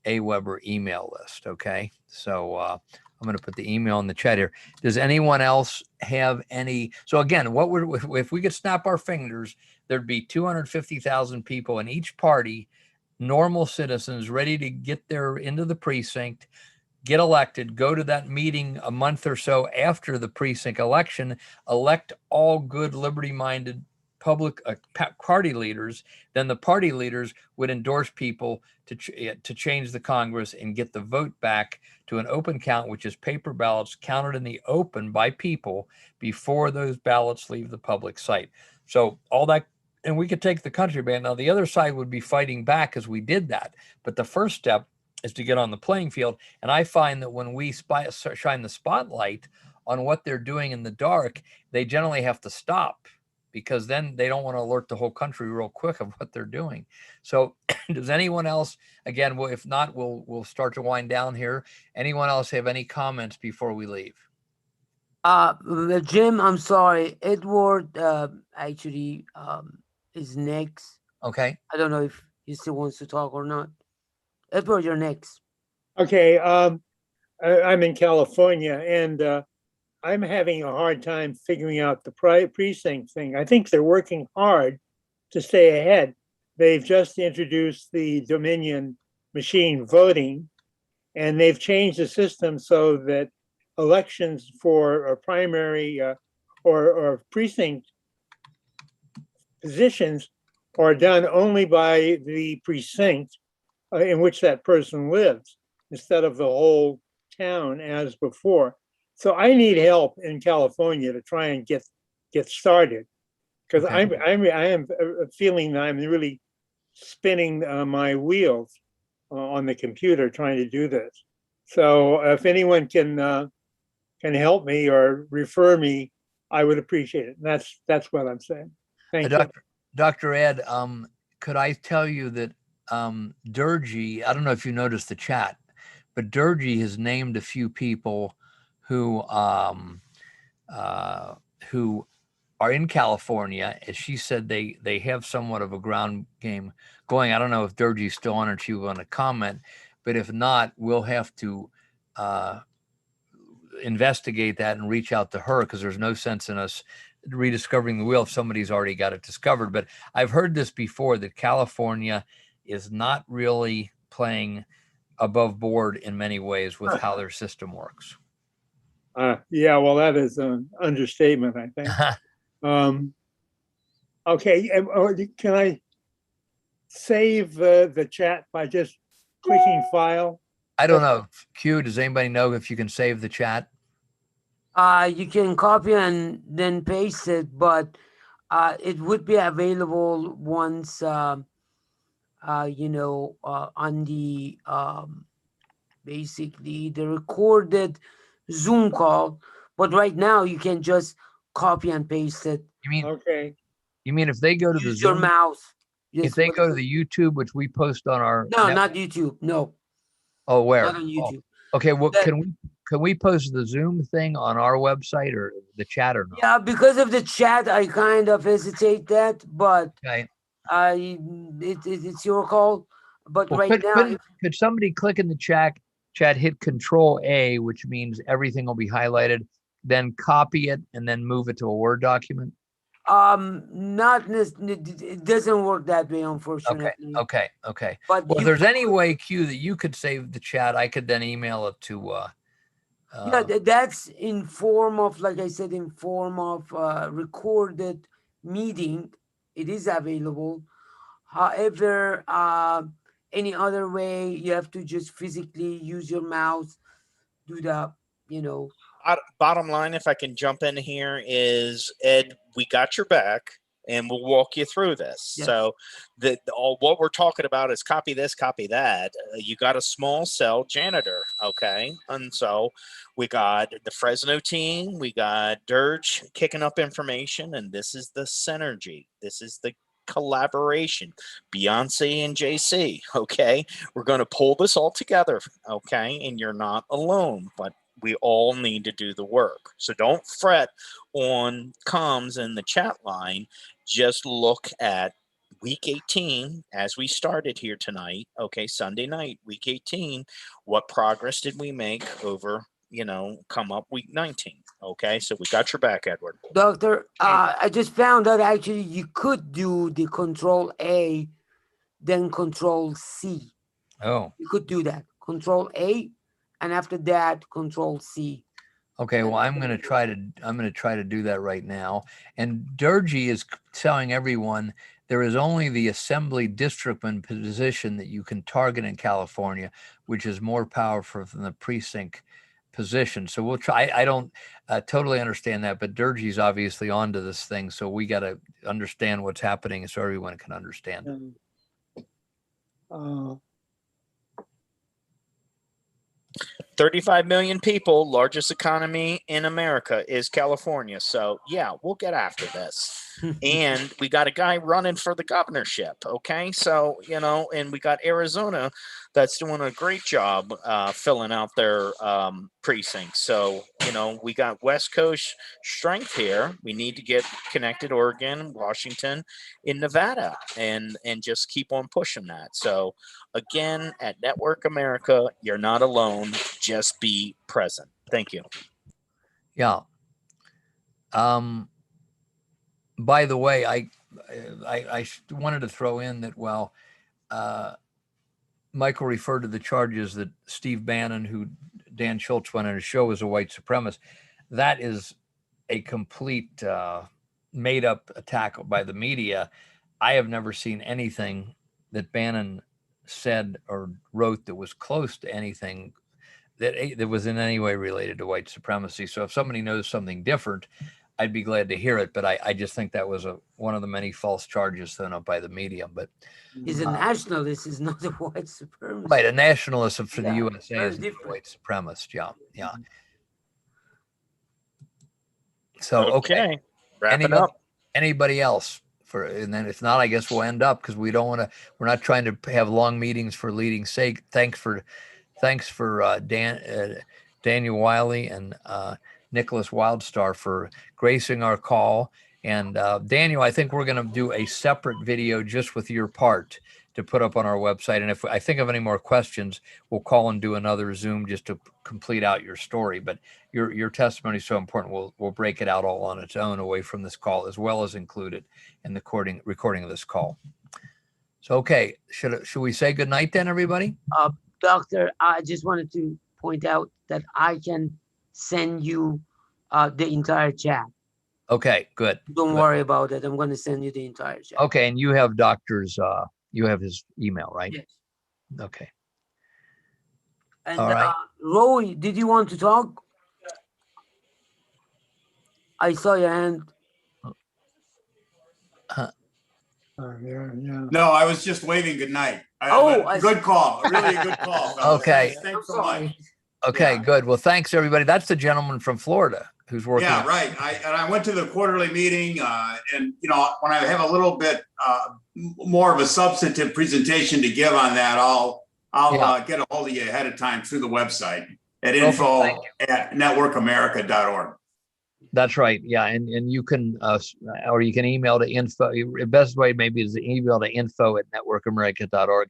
AWeber email list. Okay. So I'm going to put the email in the chat here. Does anyone else have any? So again, if we could snap our fingers, there'd be 250,000 people in each party, normal citizens ready to get there into the precinct, get elected, go to that meeting a month or so after the precinct election, elect all good liberty-minded public party leaders. Then the party leaders would endorse people to change the Congress and get the vote back to an open count, which is paper ballots counted in the open by people before those ballots leave the public site. So all that, and we could take the country back. Now the other side would be fighting back as we did that. But the first step is to get on the playing field. And I find that when we shine the spotlight on what they're doing in the dark, they generally have to stop, because then they don't want to alert the whole country real quick of what they're doing. So does anyone else, again, well, if not, we'll start to wind down here. Anyone else have any comments before we leave? Jim, I'm sorry. Edward actually is next. Okay. I don't know if he still wants to talk or not. Edward, you're next. Okay. I'm in California, and I'm having a hard time figuring out the precinct thing. I think they're working hard to stay ahead. They've just introduced the Dominion machine voting, and they've changed the system so that elections for a primary or precinct positions are done only by the precinct in which that person lives, instead of the whole town as before. So I need help in California to try and get started, because Okay. I am feeling that I'm really spinning my wheels on the computer trying to do this. So if anyone can help me or refer me, I would appreciate it. And that's what I'm saying. Thank you. Dr. Ed, could I tell you that Durgee, I don't know if you noticed the chat, but Durgee has named a few people who are in California. As she said, they have somewhat of a ground game going. I don't know if Durgee's still on or if she want to comment, but if not, we'll have to investigate that and reach out to her, because there's no sense in us rediscovering the wheel if somebody's already got it discovered. But I've heard this before, that California is not really playing above board in many ways with how their system works. Yeah, well, that is an understatement, I think. Okay, can I save the chat by just clicking file? I don't know. Q, does anybody know if you can save the chat? You can copy and then paste it, but it would be available once, on the basically the recorded Zoom call. But right now, you can just copy and paste it. Okay. You mean if they go to the Use your Zoom, mouse. if they go to the YouTube, which we post on our No, network? not YouTube. No, Oh, where? not on YouTube. Okay, well, can we post the Zoom thing on our website or the chat or not? Yeah, because of the chat, I kind of hesitate that, but Okay. it's your call. But Well, right now, could somebody click in the chat, hit Control A, which means everything will be highlighted, then copy it and then move it to a Word document? it doesn't work that way, unfortunately. Okay. But Well, if there's any way, Q, that you could save the chat, I could then email it to. Yeah, that's in form of, like I said, in form of recorded meeting. It is available. However, any other way, you have to just physically use your mouse, do the, Bottom line, if I can jump in here, is Ed, we got your back, and we'll walk you through this. Yes. So, what we're talking about is copy this, copy that. You got a small cell janitor, okay? And so we got the Fresno team, we got Dirge kicking up information, and this is the synergy. This is the collaboration, Beyonce and JC. Okay, we're going to pull this all together. Okay, and you're not alone, but we all need to do the work. So don't fret on comms in the chat line. Just look at week 18 as we started here tonight. Okay, Sunday night, week 18. What progress did we make over, come up week 19? Okay, so we got your back, Edward. Doctor, I just found out actually you could do the Control A, then Control C. Oh. You could do that. Control A, and after that, Control C. Okay, well, I'm going to try to do that right now. And Durgee is telling everyone there is only the assembly districtman position that you can target in California, which is more powerful than the precinct position. So we'll try. I don't totally understand that, but Durgee's obviously onto this thing, so we got to understand what's happening so everyone can understand. 35 million people, largest economy in America is California. So yeah, we'll get after this. And we got a guy running for the governorship. Okay. So, and we got Arizona that's doing a great job filling out their precincts. So, we got West Coast strength here. We need to get connected, Oregon, Washington, in Nevada, and just keep on pushing that. So again, at Network America, you're not alone. Just be present. Thank you. Yeah. By the way, I wanted to throw in that while Michael referred to the charges that Steve Bannon, who Dan Schultz went on his show, as a white supremacist, that is a complete made up attack by the media. I have never seen anything that Bannon said or wrote that was close to anything that was in any way related to white supremacy. So if somebody knows something different, I'd be glad to hear it. But I just think that was one of the many false charges thrown up by the media. But He's a nationalist, he's not a white supremacist. right, a nationalist for the Yeah, USA very is not a different. white supremacist. Yeah, yeah. So okay, Wrap it up. Anybody else? And then if not, I guess we'll end up because we don't want to. We're not trying to have long meetings for leading sake. Thanks for Daniel Wiley and Nicholas Wildstar for gracing our call. And Daniel, I think we're going to do a separate video just with your part to put up on our website. And if I think of any more questions, we'll call and do another Zoom just to complete out your story. But your testimony is so important. We'll break it out all on its own away from this call, as well as include it in the recording of this call. So, okay, should we say good night then, everybody? Doctor, I just wanted to point out that I can send you the entire chat. Okay, good. Don't good. worry about it. I'm going to send you the entire chat. Okay, and you have you have his email, right? Yes. Okay. And All right. Roy, did you want to talk? I saw your hand. Yeah. No, I was just waving good night. Good call. Really a good call. fellas. Okay. Thanks so much. Okay, Yeah. good. Well, thanks everybody. That's the gentleman from Florida who's working. Yeah, right. I went to the quarterly meeting, and when I have a little bit more of a substantive presentation to give on that, I'll get a hold of you ahead of time through the website at info@networkamerica.org. That's right. Yeah, and you can or you can email to info. The best way maybe is to email to info@networkamerica.org.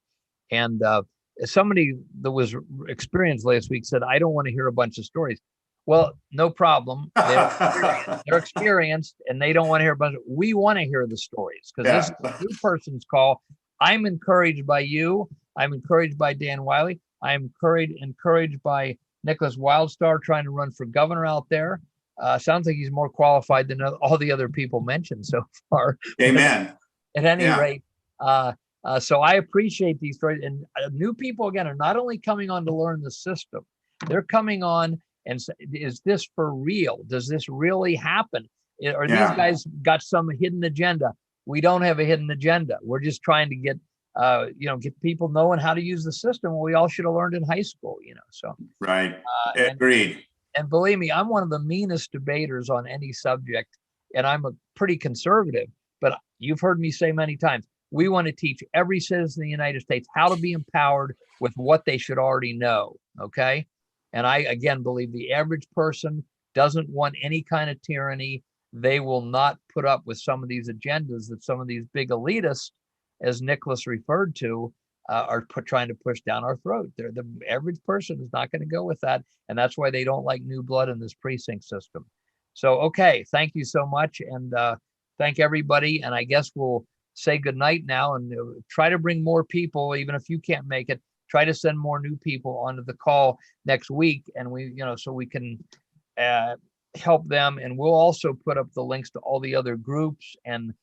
And somebody that was experienced last week said, "I don't want to hear a bunch of stories." Well, no problem. They're experienced and they don't want to hear a bunch. We want to hear the stories because this is a new person's call. I'm encouraged by you. I'm encouraged by Dan Wiley. I'm encouraged by Nicholas Wildstar trying to run for governor out there. Sounds like he's more qualified than all the other people mentioned so far. Amen. At any rate, so I appreciate these stories. And new people, again, are not only coming on to learn the system, they're coming on and say, is this for real? Does this really happen? Or these guys got some hidden agenda? We don't have a hidden agenda. We're just trying to get people knowing how to use the system. We all should have learned in high school, so. Right. Agreed. And believe me, I'm one of the meanest debaters on any subject, and I'm a pretty conservative, but you've heard me say many times, we want to teach every citizen in the United States how to be empowered with what they should already know, okay? And I, again, believe the average person doesn't want any kind of tyranny. They will not put up with some of these agendas that some of these big elitists, as Nicholas referred to, are trying to push down our throat. The average person is not going to go with that. And that's why they don't like new blood in this precinct system. So, okay, thank you so much. And thank everybody. And I guess we'll say goodnight now and try to bring more people, even if you can't make it, try to send more new people onto the call next week. And so we can help them. And we'll also put up the links to all the other groups and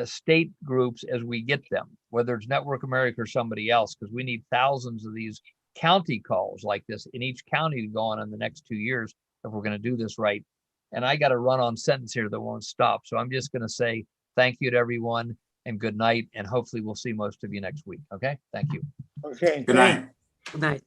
state groups as we get them, whether it's Network America or somebody else, because we need thousands of these county calls like this in each county to go on in the next 2 years if we're going to do this right. And I got a run-on sentence here that won't stop. So I'm just going to say thank you to everyone and good night. And hopefully we'll see most of you next week. Okay. Thank you. Okay. Good night. Good night.